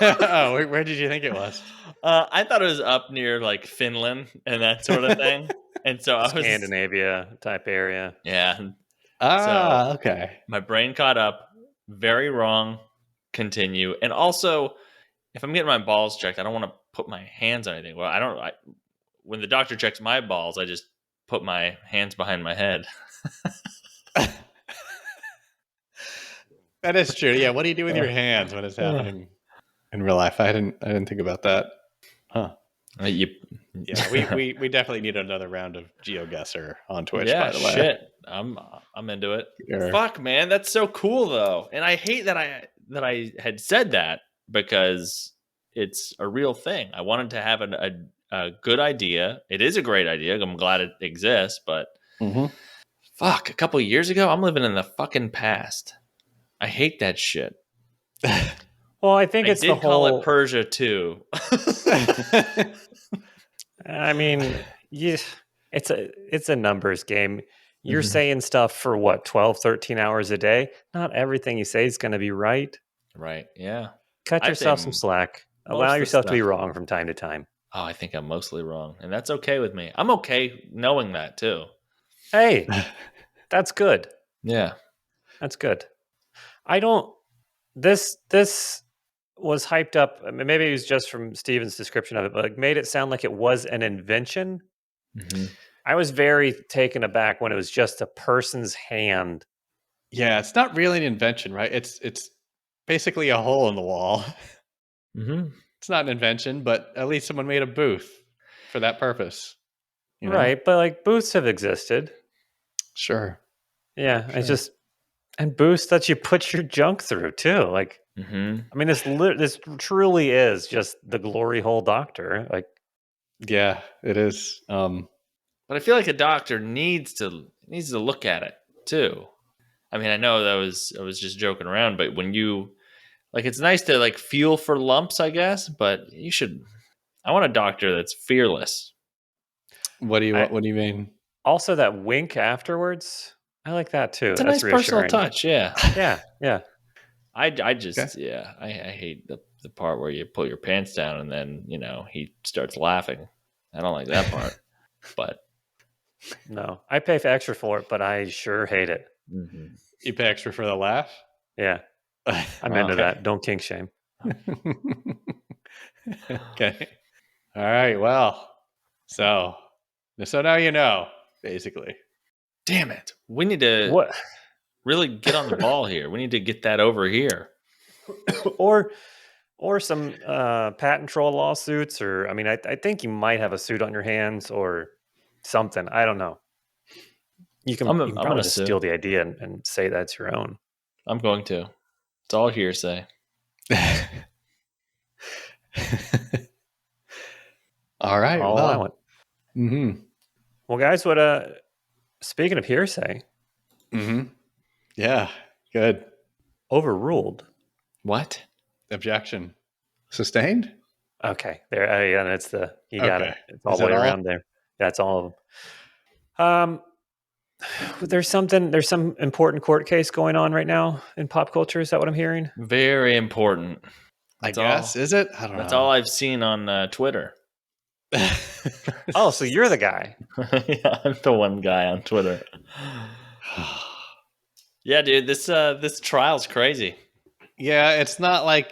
Speaker 1: Oh, where did you think it was?
Speaker 3: I thought it was up near like Finland and that sort of thing. And so I was,
Speaker 2: Scandinavia type area.
Speaker 3: yeah. So
Speaker 1: Ah, okay.
Speaker 3: my brain caught up. Very wrong. Continue. And also, if I'm getting my balls checked, I don't want to put my hands on anything. Well, when the doctor checks my balls, I just put my hands behind my head.
Speaker 1: That is true. Yeah, what do you do with your hands when it's
Speaker 3: Uh,
Speaker 1: happening in real life? I didn't think about that. Huh.
Speaker 3: you,
Speaker 1: Yeah, we definitely need another round of GeoGuessr on Twitch,
Speaker 3: yeah,
Speaker 1: by the way.
Speaker 3: shit. I'm into it.
Speaker 1: Sure.
Speaker 3: Fuck, man, that's so cool though. And I hate that I had said that because it's a real thing. I wanted to have a good idea. It is a great idea. I'm glad it exists, but
Speaker 1: Mm-hmm.
Speaker 3: fuck, a couple of years ago, I'm living in the fucking past. I hate that shit.
Speaker 2: Well, I think
Speaker 3: I
Speaker 2: it's the
Speaker 3: did call it
Speaker 2: whole.
Speaker 3: Persia too.
Speaker 2: I mean, yeah, it's a numbers game. You're
Speaker 3: Mhm.
Speaker 2: saying stuff for what, 12, 13 hours a day? Not everything you say is going to be right.
Speaker 3: Right. Yeah.
Speaker 2: Cut
Speaker 3: I'd say
Speaker 2: yourself some slack. Allow
Speaker 3: most of the
Speaker 2: yourself to be
Speaker 3: stuff.
Speaker 2: wrong from time to time.
Speaker 3: Oh, I think I'm mostly wrong, and that's okay with me. I'm okay knowing that too.
Speaker 2: Hey, that's good.
Speaker 3: Yeah.
Speaker 2: That's good. I don't. This was hyped up. I mean, maybe it was just from Steven's description of it, but like made it sound like it was an invention.
Speaker 3: Mhm.
Speaker 2: I was very taken aback when it was just a person's hand.
Speaker 1: Yeah, it's not really an invention, right? It's basically a hole in the wall.
Speaker 3: Mhm.
Speaker 1: It's not an invention, but at least someone made a booth for that purpose. You know?
Speaker 2: Right, but like booths have existed.
Speaker 1: Sure.
Speaker 2: Yeah, it's
Speaker 1: Sure.
Speaker 2: just and booths that you put your junk through too. Like,
Speaker 3: Mhm.
Speaker 2: I mean, this truly is just the glory hole doctor. Like,
Speaker 1: Yeah, it is.
Speaker 3: But I feel like a doctor needs to look at it too. I mean, I know I was just joking around, but when you like, it's nice to like feel for lumps, I guess. But you should. I want a doctor that's fearless.
Speaker 1: What do you
Speaker 2: I
Speaker 1: what do you mean?
Speaker 2: also that wink afterwards. I like that too.
Speaker 3: It's a
Speaker 2: That's
Speaker 3: nice personal
Speaker 2: reassuring.
Speaker 3: touch. Yeah.
Speaker 2: Yeah, yeah.
Speaker 3: I
Speaker 1: Okay.
Speaker 3: just yeah. I hate the part where you pull your pants down and then he starts laughing. I don't like that part. But
Speaker 2: No, I pay for extra for it, but I sure hate it.
Speaker 3: mhm.
Speaker 1: You pay extra for the laugh?
Speaker 2: Yeah, I'm
Speaker 3: Wow.
Speaker 2: into
Speaker 1: Okay.
Speaker 2: that. Don't kink shame.
Speaker 1: Okay. All right. Well, so now you know, basically.
Speaker 3: Damn it. We need to
Speaker 2: What?
Speaker 3: really get on the ball here. We need to get that over here.
Speaker 2: or some patent troll lawsuits, or I mean, I think you might have a suit on your hands or something. I don't know. You can
Speaker 3: I'm
Speaker 2: probably
Speaker 3: gonna
Speaker 2: just
Speaker 3: sue.
Speaker 2: steal the idea and say that's your own.
Speaker 3: I'm going to. It's all hearsay.
Speaker 1: All right.
Speaker 2: I'll allow
Speaker 1: Well.
Speaker 2: it.
Speaker 1: Mm-hmm.
Speaker 2: Well, guys, what speaking of hearsay,
Speaker 1: Mm-hmm. Yeah. Good.
Speaker 2: overruled.
Speaker 3: What?
Speaker 1: Objection. Sustained?
Speaker 2: Okay, there. Yeah, that's the you got it.
Speaker 1: Okay.
Speaker 2: It's all
Speaker 1: Is
Speaker 2: the
Speaker 1: that
Speaker 2: way
Speaker 1: all?
Speaker 2: around there. That's all of them. There's some important court case going on right now in pop culture. Is that what I'm hearing?
Speaker 3: Very important.
Speaker 1: I
Speaker 3: That's
Speaker 1: guess.
Speaker 3: all.
Speaker 1: Is it? I don't
Speaker 3: That's all
Speaker 1: know.
Speaker 3: I've seen on Twitter.
Speaker 2: Oh, so you're the guy.
Speaker 3: Yeah, I'm the one guy on Twitter. Yeah, dude, this trial's crazy.
Speaker 1: Yeah, it's not like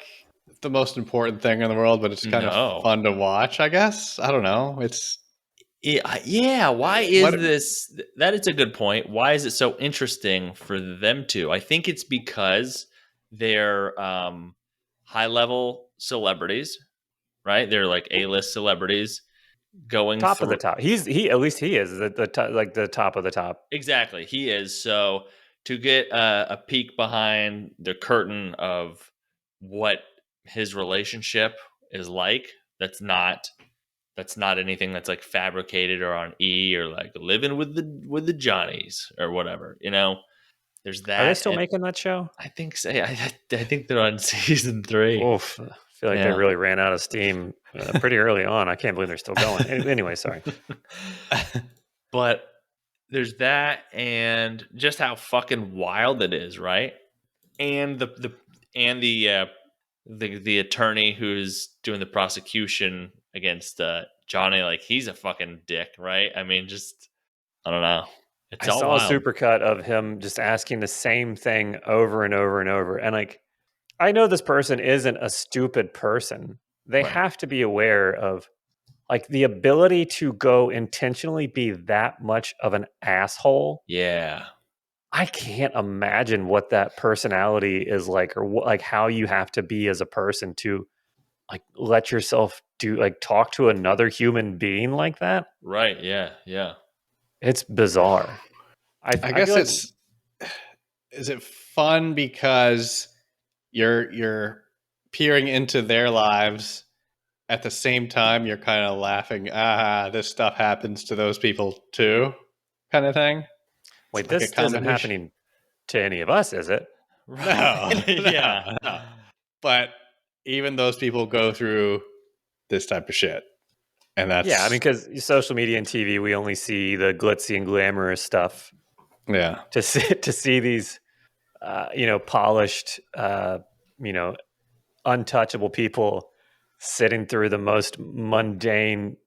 Speaker 1: the most important thing in the world, but it's kind of
Speaker 3: No.
Speaker 1: fun to watch, I guess. I don't know. It's
Speaker 3: Yeah. Why is
Speaker 1: what
Speaker 3: this? That is a good point. Why is it so interesting for them to? I think it's because they're high level celebrities, right? They're like A-list celebrities going
Speaker 2: Top of the
Speaker 3: through.
Speaker 2: top. He at least he is the top, like the top of the top.
Speaker 3: Exactly, he is. So to get a peek behind the curtain of what his relationship is like. That's not anything that's like fabricated or on E or like living with the Johnnies or whatever. There's
Speaker 2: Are they
Speaker 3: that,
Speaker 2: still
Speaker 3: and
Speaker 2: making that show?
Speaker 3: I think so. I think they're on season 3.
Speaker 2: Oof. I feel like they
Speaker 3: Yeah.
Speaker 2: really ran out of steam pretty early on. I can't believe they're still going. Anyway, sorry.
Speaker 3: But there's that, and just how fucking wild it is, right? And the attorney who's doing the prosecution against Johnny, like he's a fucking dick, right? I mean, just I don't know. It's
Speaker 2: I
Speaker 3: all
Speaker 2: saw a
Speaker 3: wild.
Speaker 2: supercut of him just asking the same thing over and over and over. And like, I know this person isn't a stupid person. They
Speaker 3: Right.
Speaker 2: have to be aware of like the ability to go intentionally be that much of an asshole.
Speaker 3: Yeah.
Speaker 2: I can't imagine what that personality is like, or like how you have to be as a person to like let yourself talk to another human being like that.
Speaker 3: Right. Yeah. Yeah.
Speaker 2: It's bizarre.
Speaker 1: I
Speaker 2: I feel
Speaker 1: guess
Speaker 2: like
Speaker 1: is it fun because you're peering into their lives at the same time you're kind of laughing, this stuff happens to those people too, kind of thing. It's
Speaker 2: wait,
Speaker 1: like a
Speaker 2: this isn't
Speaker 1: combination.
Speaker 2: happening to any of us, is it?
Speaker 1: No,
Speaker 3: Right. Yeah.
Speaker 1: no. But even those people go through this type of shit. And
Speaker 2: Yeah, I mean,
Speaker 1: that's,
Speaker 2: because social media and TV, we only see the glitzy and glamorous stuff.
Speaker 1: yeah.
Speaker 2: To see these, polished, untouchable people sitting through the most mundane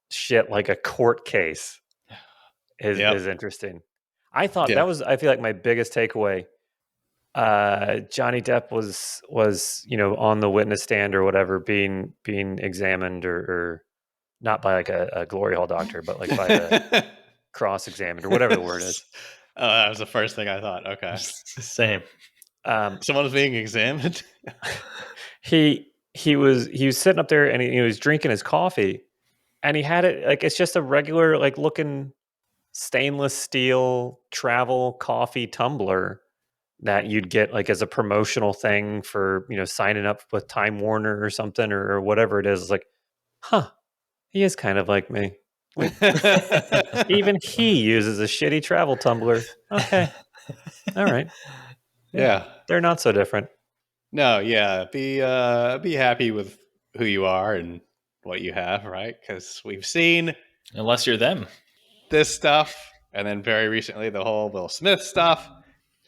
Speaker 2: shit like a court case is
Speaker 1: Yep.
Speaker 2: interesting. I thought
Speaker 1: Yeah.
Speaker 2: that was, I feel like my biggest takeaway. Johnny Depp was on the witness stand or whatever, being examined or not by like a glory hole doctor, but like by the cross-examined or whatever the word is.
Speaker 1: Oh, that was the first thing I thought. Okay.
Speaker 3: Same.
Speaker 1: Someone's being examined.
Speaker 2: He was sitting up there and he was drinking his coffee, and he had it like it's just a regular like looking stainless steel travel coffee tumbler that you'd get like as a promotional thing for signing up with Time Warner or something or whatever it is. It's like, huh, he is kind of like me. Wait, even he uses a shitty travel tumbler. Okay, all right,
Speaker 1: Yeah.
Speaker 2: they're not so different.
Speaker 1: No, yeah. Be happy with who you are and what you have, right? Because we've seen
Speaker 3: Unless you're them.
Speaker 1: this stuff, and then very recently the whole Will Smith stuff.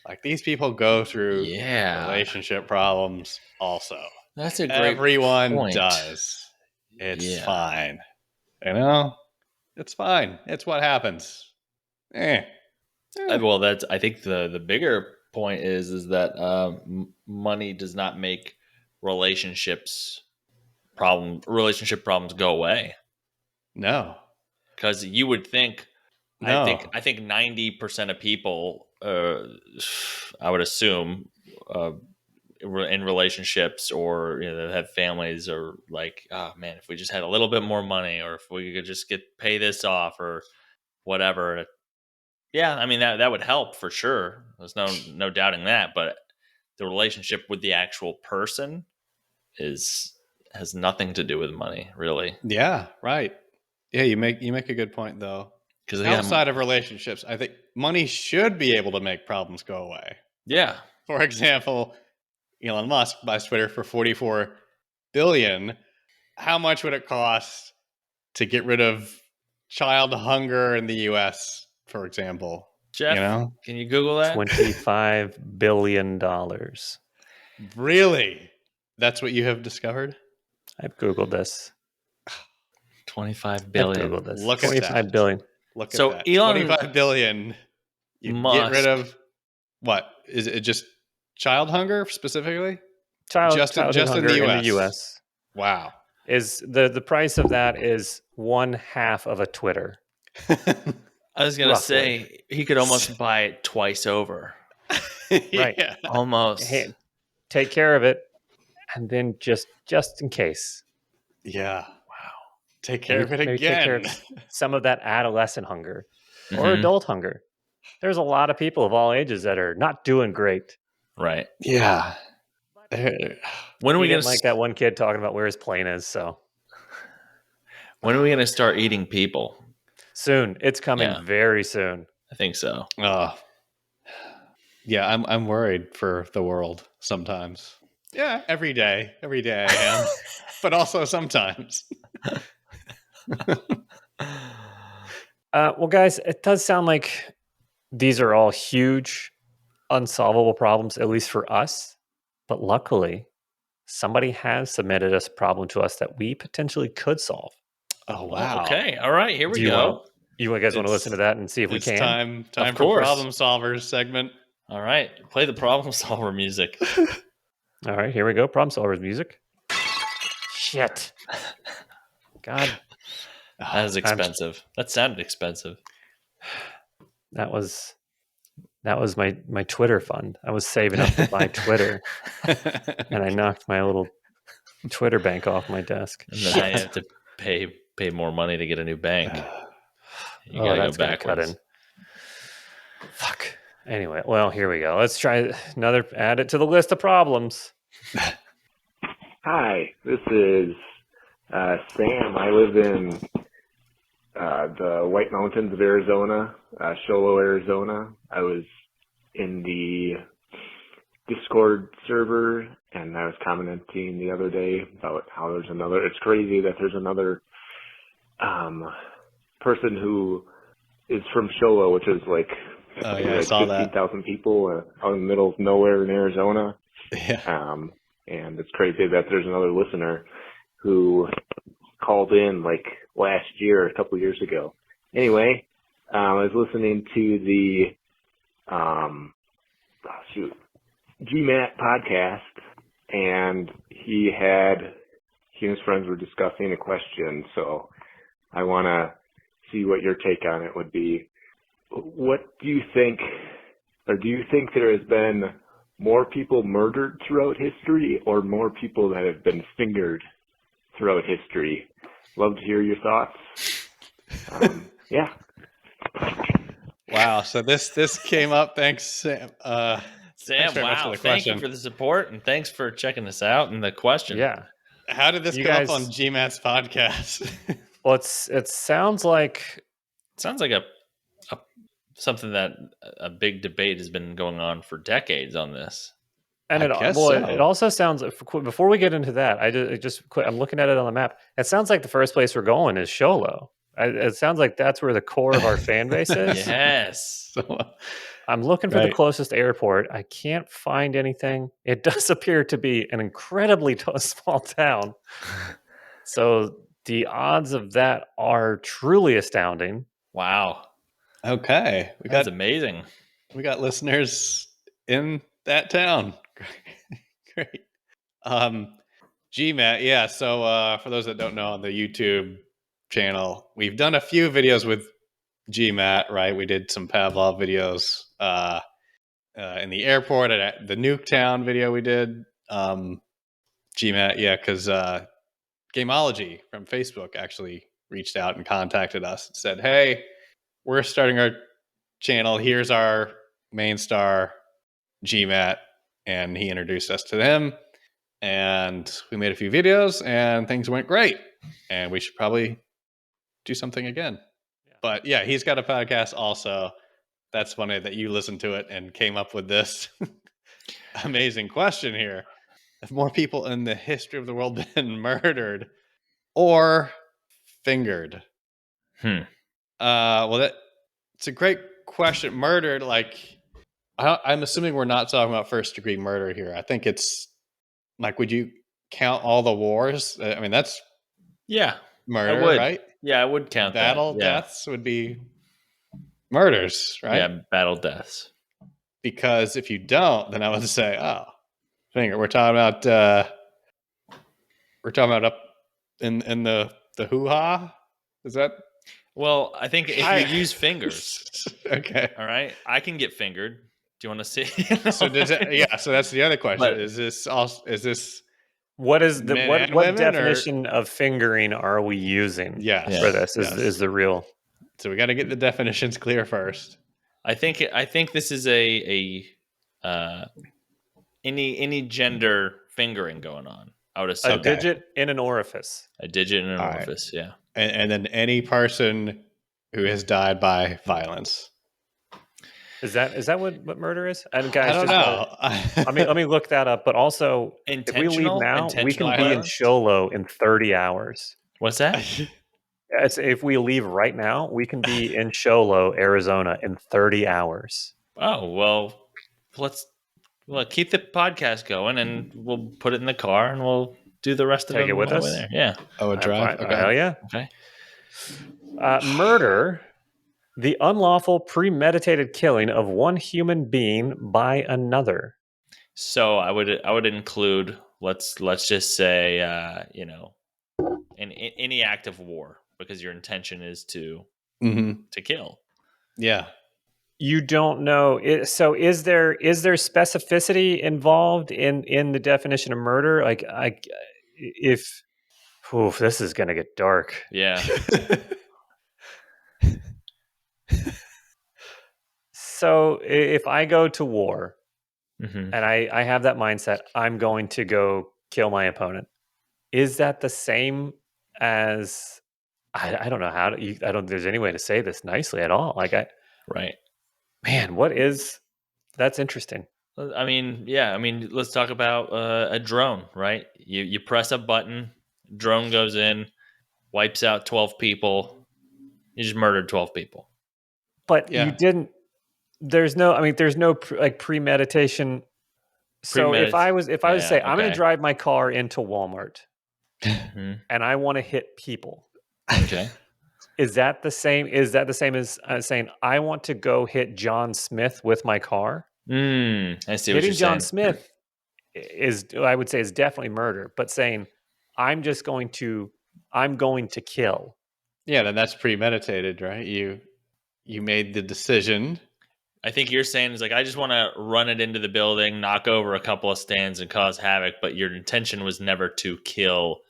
Speaker 1: Like these people go through
Speaker 3: Yeah.
Speaker 1: relationship problems also.
Speaker 3: That's a great
Speaker 1: Everyone
Speaker 3: point.
Speaker 1: does. It's
Speaker 3: Yeah.
Speaker 1: fine. It's fine. It's what happens.
Speaker 3: Well, that's I think the bigger point is that money does not make relationship problems go away,
Speaker 1: No.
Speaker 3: because you would think
Speaker 1: No.
Speaker 3: I think 90% of people I would assume in relationships or have families or like, oh man, if we just had a little bit more money, or if we could just pay this off or whatever. Yeah, I mean that would help for sure. There's no doubting that, but the relationship with the actual person has nothing to do with money, really.
Speaker 1: Yeah, right. Yeah, you make a good point though.
Speaker 3: Because
Speaker 1: Outside of relationships, I think money should be able to make problems go away.
Speaker 3: yeah,
Speaker 1: For example, Elon Musk buys Twitter for 44 billion. How much would it cost to get rid of child hunger in the US, for example?
Speaker 3: Jeff, can you Google that?
Speaker 2: $25 billion.
Speaker 1: Really? That's what you have discovered?
Speaker 2: I've Googled this.
Speaker 3: 25
Speaker 2: I've
Speaker 3: billion.
Speaker 2: Googled this.
Speaker 1: Look at
Speaker 2: 25
Speaker 1: that.
Speaker 2: billion.
Speaker 1: Look
Speaker 3: So
Speaker 1: at that.
Speaker 3: Elon
Speaker 1: 25 billion. You get rid
Speaker 3: Musk,
Speaker 1: of what? Is it just child hunger specifically?
Speaker 2: Childhood
Speaker 1: Just in
Speaker 2: hunger
Speaker 1: the
Speaker 2: in the
Speaker 1: US.
Speaker 2: US
Speaker 1: Wow.
Speaker 2: is the price of that is 1/2 of a Twitter.
Speaker 3: I was gonna
Speaker 2: roughly.
Speaker 3: say he could almost buy it twice over.
Speaker 2: Right.
Speaker 1: Yeah.
Speaker 3: Almost.
Speaker 2: Hey, take care of it, and then just in case,
Speaker 1: Yeah. Wow. Take care of it
Speaker 2: maybe take care of
Speaker 1: again.
Speaker 2: some of that adolescent hunger or
Speaker 3: Mhm.
Speaker 2: adult hunger. There's a lot of people of all ages that are not doing great.
Speaker 3: Right.
Speaker 1: Yeah.
Speaker 3: When are we
Speaker 2: He
Speaker 3: gonna
Speaker 2: didn't like that one kid talking about where his plane is. So
Speaker 3: when are we gonna start eating people?
Speaker 2: soon, it's coming
Speaker 3: Yeah.
Speaker 2: very soon.
Speaker 3: I think so.
Speaker 1: Yeah, I'm worried for the world sometimes. Yeah, every day I am, but also sometimes.
Speaker 2: Well, guys, it does sound like these are all huge, unsolvable problems, at least for us. But luckily, somebody has submitted a problem to us that we potentially could solve.
Speaker 1: Oh
Speaker 3: Well,
Speaker 1: wow!
Speaker 3: okay. All right. Here we
Speaker 2: Do you
Speaker 3: go.
Speaker 2: want you guys want to listen to that and see if we
Speaker 1: It's
Speaker 2: can?
Speaker 1: time for
Speaker 3: course.
Speaker 1: problem solvers segment.
Speaker 3: All right. Play the problem solver music.
Speaker 2: All right, here we go. Problem solvers music. Shit. God,
Speaker 3: That is expensive. That sounded expensive.
Speaker 2: that was my Twitter fund. I was saving up to buy Twitter, and I knocked my little Twitter bank off my desk.
Speaker 3: And then now you have to pay more money to get a new bank. You gotta go
Speaker 2: that's gonna cut
Speaker 3: backwards.
Speaker 2: in. Fuck. Anyway, well, here we go. Let's try another. Add it to the list of problems.
Speaker 4: Hi, this is Sam. I live in the White Mountains of Arizona, Sholo, Arizona. I was in the Discord server, and I was commenting the other day about how there's another. It's crazy that there's another person who is from Sholo, which is like,
Speaker 1: I saw that.
Speaker 4: 15,000 people out in the middle of nowhere in Arizona.
Speaker 1: Yeah.
Speaker 4: And it's crazy that there's another listener who called in like last year, a couple years ago. Anyway, I was listening to the GMAT podcast, and he and his friends were discussing a question. So I want to see what your take on it would be. What do you think, or do you think there has been more people murdered throughout history or more people that have been fingered throughout history? Love to hear your thoughts. Yeah.
Speaker 1: Wow. So this came up. Thanks, Sam.
Speaker 3: Sam,
Speaker 1: Thanks very much for
Speaker 3: wow.
Speaker 1: the
Speaker 3: Thank you
Speaker 1: question.
Speaker 3: for the support and thanks for checking this out and the question.
Speaker 2: Yeah.
Speaker 1: How did this
Speaker 2: You
Speaker 1: come
Speaker 2: guys-
Speaker 1: up on GMAT's podcast?
Speaker 2: Well, it sounds like
Speaker 3: It sounds like a something that a big debate has been going on for decades on this.
Speaker 2: And
Speaker 1: I
Speaker 2: it
Speaker 1: guess
Speaker 2: well,
Speaker 1: so.
Speaker 2: it also sounds before we get into that, I'm looking at it on the map. It sounds like the first place we're going is Sholo. It sounds like that's where the core of our fan base is.
Speaker 3: Yes.
Speaker 1: So,
Speaker 2: I'm looking for the
Speaker 1: Right.
Speaker 2: closest airport. I can't find anything. It does appear to be an incredibly small town. So the odds of that are truly astounding.
Speaker 3: Wow.
Speaker 1: okay.
Speaker 3: That's amazing.
Speaker 1: We got listeners in that town. Great. GMAT, yeah. So for those that don't know, on the YouTube channel, we've done a few videos with GMAT, right? We did some Pavlov videos in the airport at the Nuketown video we did. GMAT, yeah, because Gameology from Facebook actually reached out and contacted us and said, hey, we're starting our channel. Here's our main star, GMAT. And he introduced us to them. And we made a few videos and things went great. And we should probably do something again.
Speaker 2: Yeah.
Speaker 1: But yeah, he's got a podcast also. That's funny that you listened to it and came up with this amazing question here. Have more people in the history of the world been murdered or fingered? Well, it's a great question. Murdered, like, I'm assuming we're not talking about first degree murder here. I think it's like, would you count all the wars? I mean, that's murder,
Speaker 3: I would.
Speaker 1: right?
Speaker 3: Yeah, I would count
Speaker 1: Battle
Speaker 3: that. Yeah.
Speaker 1: deaths would be murders, right?
Speaker 3: Yeah, battle deaths.
Speaker 1: Because if you don't, then I would say, oh, finger. We're talking about up in the hoo-ha. Is that
Speaker 3: Well, I think if you use fingers,
Speaker 1: okay?
Speaker 3: all right, I can get fingered. Do you want to see?
Speaker 1: So does it? Yeah. So that's the other question.
Speaker 3: But-
Speaker 1: Is this also? Is this?
Speaker 2: What is the
Speaker 1: Men
Speaker 2: what
Speaker 1: and
Speaker 2: what
Speaker 1: women,
Speaker 2: definition of fingering are we using
Speaker 1: Yes.
Speaker 2: for this?
Speaker 1: Yes.
Speaker 2: Is the real?
Speaker 1: So we got to get the definitions clear first.
Speaker 3: I think this is a any gender fingering going on. I would
Speaker 2: A
Speaker 3: assume
Speaker 2: digit in an orifice.
Speaker 3: a digit in an
Speaker 1: All right.
Speaker 3: orifice. Yeah.
Speaker 1: And then any person who has died by violence.
Speaker 2: Is that what murder is? And
Speaker 1: I
Speaker 2: guys,
Speaker 1: don't
Speaker 2: just
Speaker 1: know.
Speaker 2: let me look that up. But also, if we leave now, we can be in
Speaker 3: violence?
Speaker 2: Sholo in 30 hours.
Speaker 3: What's that?
Speaker 2: If we leave right now, we can be in Sholo, Arizona in 30 hours.
Speaker 3: Oh, well, let's keep the podcast going and we'll put it in the car and we'll do the rest of
Speaker 2: Take
Speaker 3: them
Speaker 2: it with
Speaker 3: on the way
Speaker 2: us?
Speaker 3: there. Yeah.
Speaker 1: Oh, a drive?
Speaker 2: Fine.
Speaker 1: Okay.
Speaker 2: Hell yeah.
Speaker 3: Okay.
Speaker 2: Murder, the unlawful premeditated killing of one human being by another.
Speaker 3: So I would include let's just say any act of war because your intention is to kill.
Speaker 1: Yeah.
Speaker 2: You don't know. So is there specificity involved in the definition of murder? Like if this is going to get dark.
Speaker 3: Yeah.
Speaker 2: So if I go to war
Speaker 3: Mm-hmm.
Speaker 2: and I have that mindset, I'm going to go kill my opponent. Is that the same as I don't know how to, I don't there's any way to say this nicely at all. Like
Speaker 3: Right.
Speaker 2: man, that's interesting.
Speaker 3: I mean, yeah. I mean, let's talk about a drone, right? You press a button, drone goes in, wipes out 12 people. You just murdered 12 people.
Speaker 2: But
Speaker 1: Yeah.
Speaker 2: you didn't. There's no. I mean, there's no premeditation. So if I was to say I'm going to drive my car into Walmart
Speaker 3: Mhm.
Speaker 2: and I want to hit people,
Speaker 3: Okay.
Speaker 2: is that the same? Is that the same as saying I want to go hit John Smith with my car?
Speaker 3: I see what
Speaker 2: Hitting
Speaker 3: you're
Speaker 2: John
Speaker 3: saying.
Speaker 2: Smith I would say is definitely murder. But saying I'm going to kill.
Speaker 1: Yeah, then that's premeditated, right? You made the decision.
Speaker 3: I think you're saying is like I just want to run it into the building, knock over a couple of stands, and cause havoc. But your intention was never to kill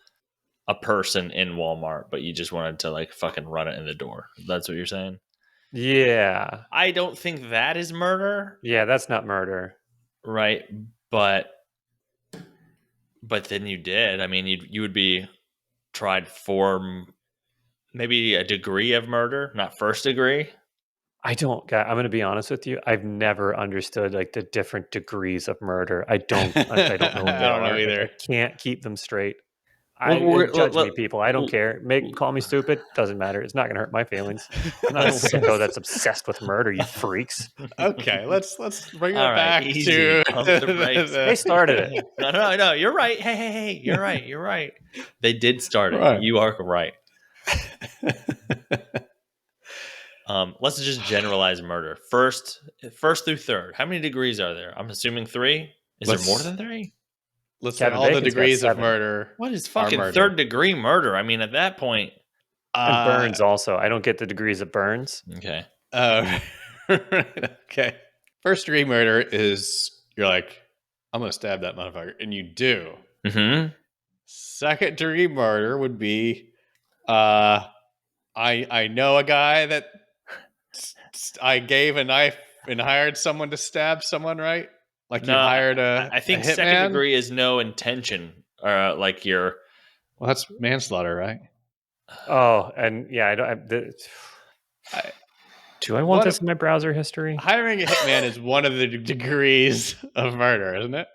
Speaker 3: a person in Walmart, but you just wanted to like fucking run it in the door. That's what you're saying?
Speaker 2: Yeah.
Speaker 3: I don't think that is murder.
Speaker 2: Yeah, that's not murder.
Speaker 3: Right. But then you did. I mean, you would be tried for maybe a degree of murder, not first degree.
Speaker 2: I'm going to be honest with you. I've never understood like the different degrees of murder. I don't know what they
Speaker 1: I don't know
Speaker 2: are.
Speaker 1: either.
Speaker 2: I can't keep them straight.
Speaker 3: Well,
Speaker 2: Judge me, people. I don't care. Call me stupid. Doesn't matter. It's not going to hurt my feelings. I'm not a sicko that's obsessed with murder. You freaks.
Speaker 1: Okay, let's bring it
Speaker 3: All right,
Speaker 1: back
Speaker 3: easy.
Speaker 1: to
Speaker 3: Pump the brakes.
Speaker 2: They started it.
Speaker 3: No. You're right. Hey. You're right. They did start it.
Speaker 1: Right.
Speaker 3: You are right. Let's just generalize murder. First through third. How many degrees are there? I'm assuming 3. Is there more than 3?
Speaker 1: Let's say
Speaker 2: Kevin
Speaker 1: all the
Speaker 2: Bacon's got
Speaker 1: degrees of
Speaker 2: 7.
Speaker 1: murder.
Speaker 3: What is
Speaker 1: are
Speaker 3: fucking
Speaker 1: murder.
Speaker 3: third degree murder? I mean, at that point.
Speaker 2: And Burns also. I don't get the degrees of Burns.
Speaker 3: Okay.
Speaker 1: Okay. First degree murder is you're like, I'm gonna stab that motherfucker, and you do.
Speaker 3: Mm-hmm.
Speaker 1: Second degree murder would be, I know a guy that I gave a knife and hired someone to stab someone, right? Like you hired
Speaker 3: I think
Speaker 1: a hitman?
Speaker 3: second degree is no intention. Like you're.
Speaker 1: Well, that's manslaughter, right?
Speaker 2: Oh, and yeah, I don't. Do I want this in my browser history?
Speaker 1: Hiring a hitman is one of the degrees of murder, isn't it?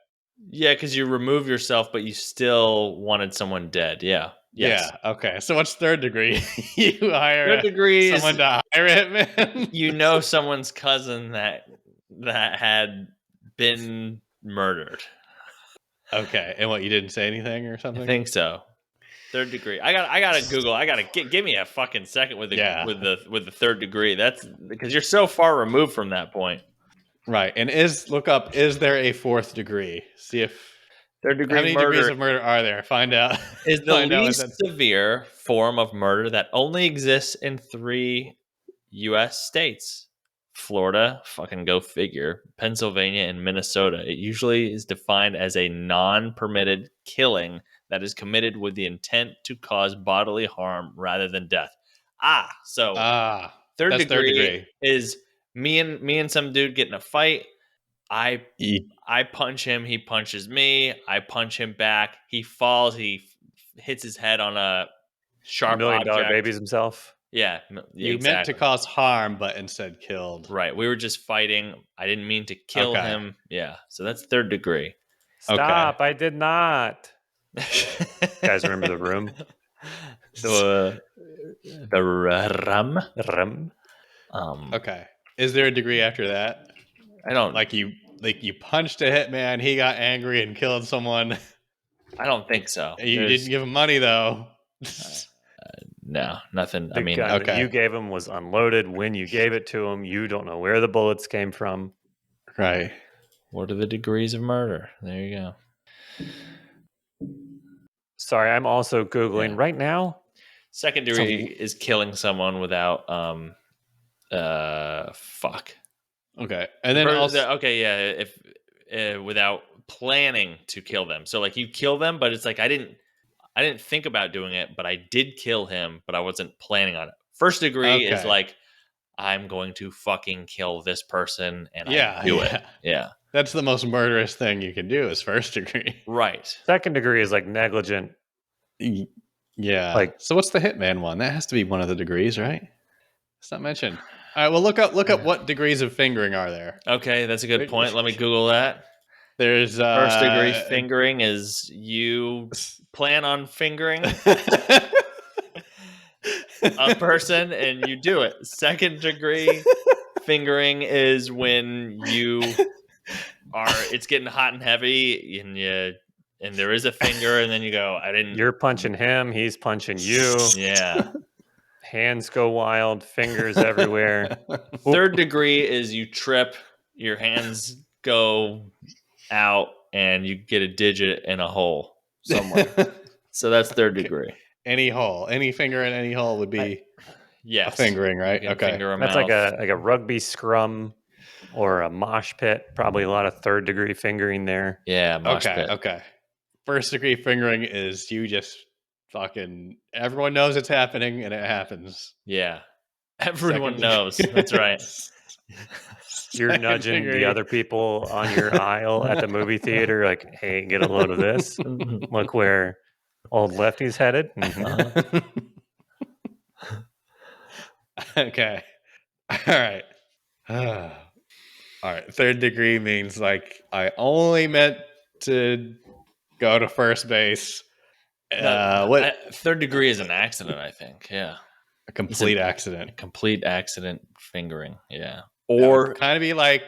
Speaker 3: Yeah, because you remove yourself, but you still wanted someone dead. Yeah. Yes.
Speaker 1: Yeah. Okay. So what's third degree? You hire
Speaker 3: Third degree
Speaker 1: someone to hire a hitman.
Speaker 3: You know someone's cousin that had been murdered.
Speaker 1: Okay. And what, you didn't say anything or something?
Speaker 3: I think so. Third degree. I gotta Google. Give me a fucking second with the third degree. That's because you're so far removed from that point.
Speaker 1: Right. And look up, is there a fourth degree? See if
Speaker 3: third degree
Speaker 1: how many
Speaker 3: murder
Speaker 1: degrees of murder are there? Find out.
Speaker 3: Is the least severe form of murder that only exists in 3 U.S. states. Florida, fucking go figure, Pennsylvania, and Minnesota. It usually is defined as a non-permitted killing that is committed with the intent to cause bodily harm rather than death. So third degree is me and some dude get in a fight. I punch him, he punches me, I punch him back, he falls, he hits his head on a sharp
Speaker 2: $1 million
Speaker 3: object.
Speaker 2: babies himself.
Speaker 3: Yeah,
Speaker 1: You
Speaker 3: exactly.
Speaker 1: meant to cause harm, but instead killed.
Speaker 3: Right. We were just fighting. I didn't mean to kill
Speaker 1: Okay.
Speaker 3: him. Yeah. So that's third degree.
Speaker 2: Stop! I did not. Guys, remember The Room?
Speaker 3: the rum.
Speaker 2: Rum.
Speaker 1: Okay. Is there a degree after that?
Speaker 3: I don't
Speaker 1: Like you punched a hitman, he got angry and killed someone.
Speaker 3: I don't think so.
Speaker 1: You didn't give him money though.
Speaker 3: No, nothing.
Speaker 2: The
Speaker 3: I mean,
Speaker 2: gun that you gave him was unloaded when you gave it to him. You don't know where the bullets came from.
Speaker 1: Right.
Speaker 3: What are the degrees of murder? There you go.
Speaker 2: Sorry, I'm also Googling right now.
Speaker 3: Second degree is killing someone without fuck.
Speaker 1: Okay. And then
Speaker 3: if without planning to kill them. So like you kill them, but it's like I didn't think about doing it, but I did kill him, but I wasn't planning on it. First degree is like I'm going to fucking kill this person and I do it. Yeah.
Speaker 1: That's the most murderous thing you can do is first degree.
Speaker 3: Right.
Speaker 2: Second degree is like negligent.
Speaker 1: Yeah.
Speaker 2: Like,
Speaker 1: so what's the hitman one? That has to be one of the degrees, right? It's not mentioned. All right, well look up what degrees of fingering are there.
Speaker 3: Okay, that's a good point. Let me Google that.
Speaker 1: There's
Speaker 3: first degree fingering is you plan on fingering a person and you do it. Second degree fingering is when it's getting hot and heavy and there is a finger and then you go,
Speaker 2: You're punching him, he's punching you.
Speaker 3: Yeah.
Speaker 2: Hands go wild, fingers everywhere.
Speaker 3: Third degree is you trip, your hands go out and you get a digit in a hole somewhere. So that's third degree.
Speaker 1: Any hole, any finger in any hole would be a fingering, right? Okay.
Speaker 2: That's like a rugby scrum or a mosh pit. Probably a lot of third degree fingering there.
Speaker 3: Yeah, mosh pit.
Speaker 1: Okay. First degree fingering is you just fucking everyone knows it's happening and it happens.
Speaker 3: Yeah. Everyone knows. That's right.
Speaker 2: You're nudging the other people on your aisle at the movie theater, like, hey, get a load of this. Look where old Lefty's headed. Mm-hmm.
Speaker 1: Okay. All right. All right. Third degree means like I only meant to go to first base.
Speaker 3: Third degree is an accident, I think. Yeah.
Speaker 1: A complete accident.
Speaker 3: Complete accident fingering. Yeah.
Speaker 1: Or kind of be like,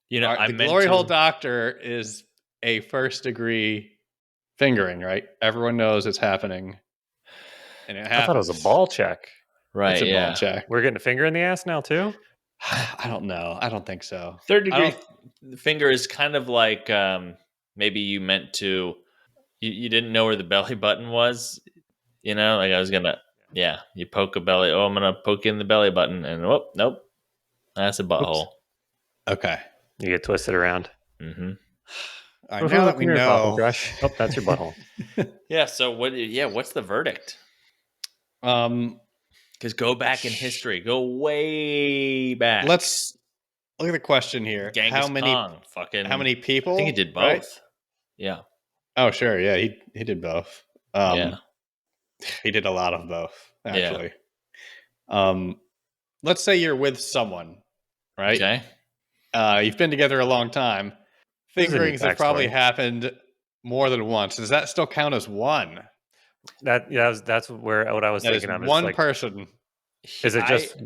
Speaker 3: the
Speaker 1: glory hole doctor is a first degree fingering, right? Everyone knows it's happening. And it happens.
Speaker 2: I thought it was a ball check.
Speaker 3: Right.
Speaker 1: It's a ball check.
Speaker 2: We're getting a finger in the ass now too?
Speaker 1: I don't know. I don't think so.
Speaker 3: Third degree finger is kind of like maybe you meant to, you didn't know where the belly button was, like I was going to, you poke a belly. Oh, I'm going to poke in the belly button and nope. That's a butthole.
Speaker 1: Oops. Okay.
Speaker 2: You get twisted around.
Speaker 3: Mm-hmm.
Speaker 1: All right, now that we know.
Speaker 2: Oh, that's your butthole.
Speaker 3: Yeah. So what's the verdict? Because go back in history. Go way back.
Speaker 1: Let's look at the question here.
Speaker 3: Genghis Khan,
Speaker 1: how many people?
Speaker 3: I think he did both.
Speaker 1: Right?
Speaker 3: Yeah.
Speaker 1: Oh, sure. Yeah, he did both.
Speaker 3: Yeah.
Speaker 1: He did a lot of both, actually. Yeah. Let's say you're with someone, right?
Speaker 3: Okay.
Speaker 1: You've been together a long time. Fingerings have probably happened more than once. Does that still count as one?
Speaker 2: That's what I was thinking of.
Speaker 1: One person.
Speaker 2: Is it just,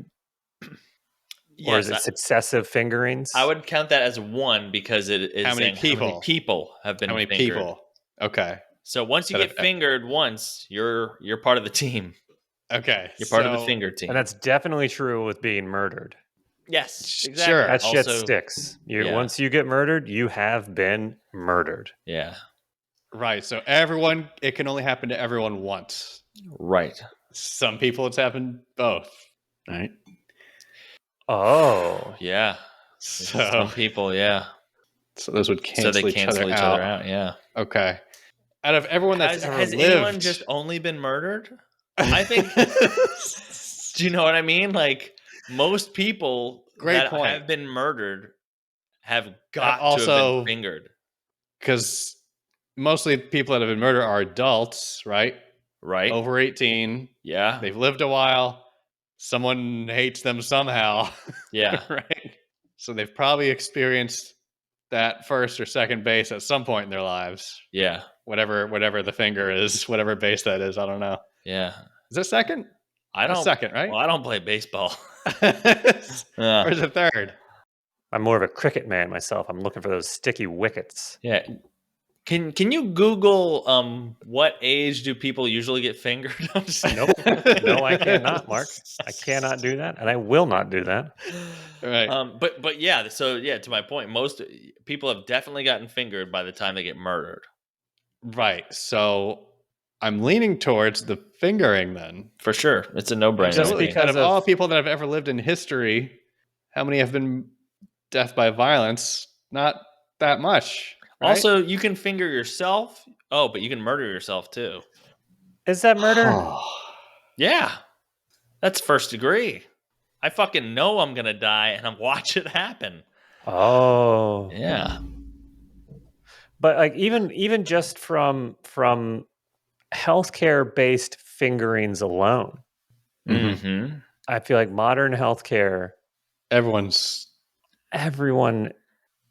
Speaker 2: or is it successive fingerings?
Speaker 3: I would count that as one because it is
Speaker 1: how many
Speaker 3: people have been fingered.
Speaker 1: People? Okay.
Speaker 3: So once you get fingered once, you're part of the team.
Speaker 1: Okay.
Speaker 3: You're part of the finger team.
Speaker 2: And that's definitely true with being murdered.
Speaker 3: Yes, exactly.
Speaker 1: Sure.
Speaker 2: That shit sticks. Once you get murdered, you have been murdered.
Speaker 3: Yeah.
Speaker 1: Right. So it can only happen to everyone once.
Speaker 3: Right.
Speaker 1: Some people it's happened both. Right.
Speaker 2: Oh.
Speaker 3: Yeah.
Speaker 1: So,
Speaker 3: some people, yeah.
Speaker 1: So those would cancel each other out.
Speaker 3: Yeah.
Speaker 1: Okay. Out of everyone that's ever
Speaker 3: has
Speaker 1: lived,
Speaker 3: anyone just only been murdered? I think. Do you know what I mean? Like most people have been murdered have got to have been fingered.
Speaker 1: Because mostly people that have been murdered are adults, right?
Speaker 3: Right.
Speaker 1: Over 18.
Speaker 3: Yeah.
Speaker 1: They've lived a while. Someone hates them somehow.
Speaker 3: Yeah.
Speaker 1: Right. So they've probably experienced that first or second base at some point in their lives.
Speaker 3: Yeah.
Speaker 1: Whatever the finger is, whatever base that is. I don't know.
Speaker 3: Yeah.
Speaker 1: Is it second?
Speaker 3: I
Speaker 1: That's
Speaker 3: don't.
Speaker 1: second, right?
Speaker 3: Well, I don't play baseball.
Speaker 1: Or is it third?
Speaker 2: I'm more of a cricket man myself. I'm looking for those sticky wickets.
Speaker 3: Yeah. Can you Google what age do people usually get fingered? I'm just-
Speaker 2: Nope. No, I cannot, Mark. I cannot do that, and I will not do that.
Speaker 1: Right.
Speaker 3: But yeah, so yeah, to my point, most people have definitely gotten fingered by the time they get murdered.
Speaker 1: Right. So I'm leaning towards the fingering then.
Speaker 3: For sure. It's a no-brainer.
Speaker 2: Just
Speaker 3: to me.
Speaker 2: because
Speaker 1: out of all people that have ever lived in history, how many have been death by violence? Not that much. Right?
Speaker 3: Also, you can finger yourself. Oh, but you can murder yourself too.
Speaker 2: Is that murder?
Speaker 3: Yeah. That's first degree. I fucking know I'm going to die and I'm watch it happen.
Speaker 2: Oh.
Speaker 3: Yeah.
Speaker 2: But like even just from healthcare based fingerings alone,
Speaker 3: Mm-hmm.
Speaker 2: I feel like modern healthcare,
Speaker 1: everyone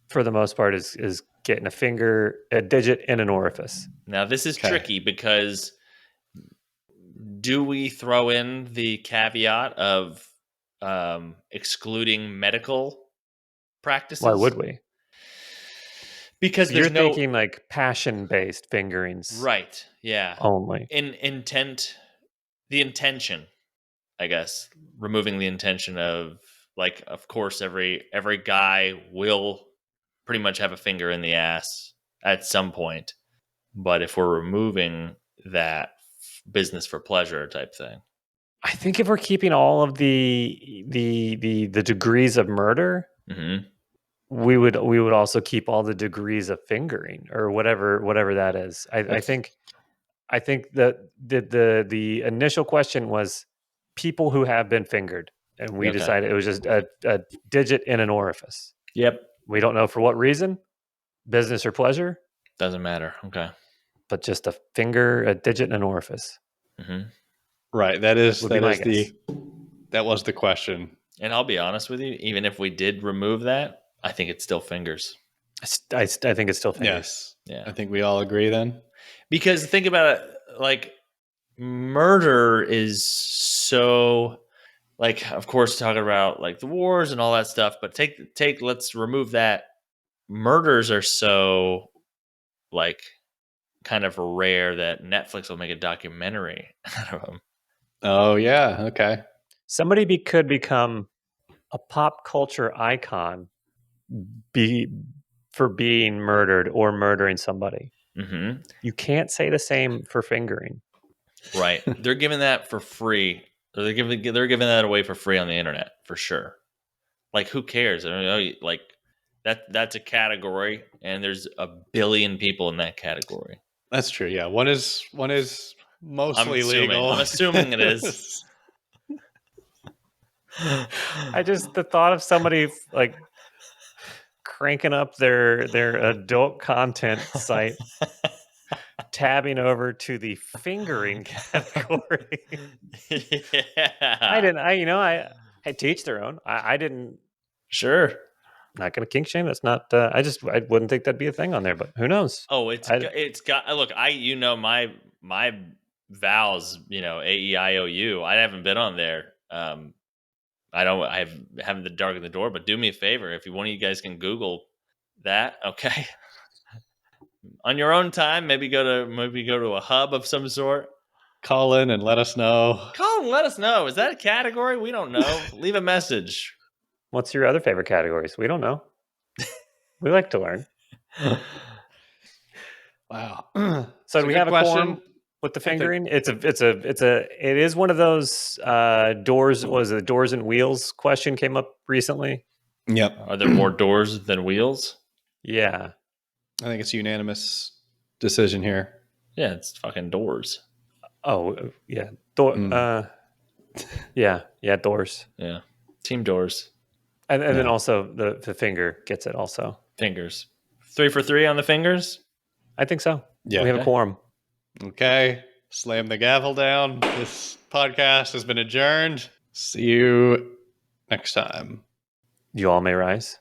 Speaker 2: for the most part is getting a digit in an orifice.
Speaker 3: Now, this is tricky because do we throw in the caveat of excluding medical practices?
Speaker 2: Why would we?
Speaker 3: Because
Speaker 2: you're thinking like passion based fingerings,
Speaker 3: right? Yeah,
Speaker 2: only
Speaker 3: the intention, I guess, removing the intention of like, of course, every guy will pretty much have a finger in the ass at some point, but if we're removing that business for pleasure type thing,
Speaker 2: I think if we're keeping all of the degrees of murder, we would also keep all the degrees of fingering or whatever that is. I think that the initial question was people who have been fingered, and we decided it was just a digit in an orifice.
Speaker 3: Yep.
Speaker 2: We don't know for what reason, business or pleasure.
Speaker 3: Doesn't matter. Okay.
Speaker 2: But just a finger, a digit in an orifice.
Speaker 3: Mm-hmm.
Speaker 1: Right. That was the question.
Speaker 3: And I'll be honest with you, even if we did remove that, I think it's still fingers.
Speaker 2: I think it's still fingers.
Speaker 1: Yes.
Speaker 3: Yeah.
Speaker 1: I think we all agree then.
Speaker 3: Because think about it, like murder is so, like, of course, talking about like the wars and all that stuff, but let's remove that. Murders are so like kind of rare that Netflix will make a documentary out of them.
Speaker 1: Oh yeah. Okay.
Speaker 2: Somebody could become a pop culture icon for being murdered or murdering somebody.
Speaker 3: Mm-hmm.
Speaker 2: You can't say the same for fingering.
Speaker 3: Right. They're giving that for free. They're giving that away for free on the internet for sure. Like, who cares? I don't know. Like that's a category, and there's a billion people in that category.
Speaker 1: That's true. Yeah. One is mostly legal.
Speaker 3: I'm assuming it is.
Speaker 2: The thought of somebody like cranking up their adult content site, tabbing over to the fingering category.
Speaker 3: Yeah.
Speaker 2: I teach their own. I didn't.
Speaker 3: Sure.
Speaker 2: Not going to kink shame. That's not. I wouldn't think that'd be a thing on there, but who knows?
Speaker 3: Oh, it's got. Look, my vows. AEIOU. I haven't been on there. I haven't the dark in the door, but do me a favor. If one of you guys can Google that, okay, on your own time, maybe go to a hub of some sort.
Speaker 1: Call in and let us know.
Speaker 3: Call and let us know. Is that a category? We don't know. Leave a message.
Speaker 2: What's your other favorite categories? We don't know. We like to learn.
Speaker 1: Wow.
Speaker 2: So do we have a quorum with the fingering? It is one of those doors. Was it doors and wheels question came up recently?
Speaker 1: Yep.
Speaker 3: Are there more doors than wheels?
Speaker 2: Yeah.
Speaker 1: I think it's a unanimous decision here.
Speaker 3: Yeah, it's fucking doors.
Speaker 2: Oh yeah. Yeah, doors.
Speaker 3: Yeah. Team doors.
Speaker 2: And then
Speaker 1: Yeah.
Speaker 2: also the finger gets it also.
Speaker 3: Fingers. 3 for 3 on the fingers.
Speaker 2: I think so.
Speaker 1: Yeah.
Speaker 2: We have a
Speaker 3: Okay.
Speaker 2: quorum.
Speaker 1: Okay. Slam the gavel down. This podcast has been adjourned. See you next time.
Speaker 2: You all may rise.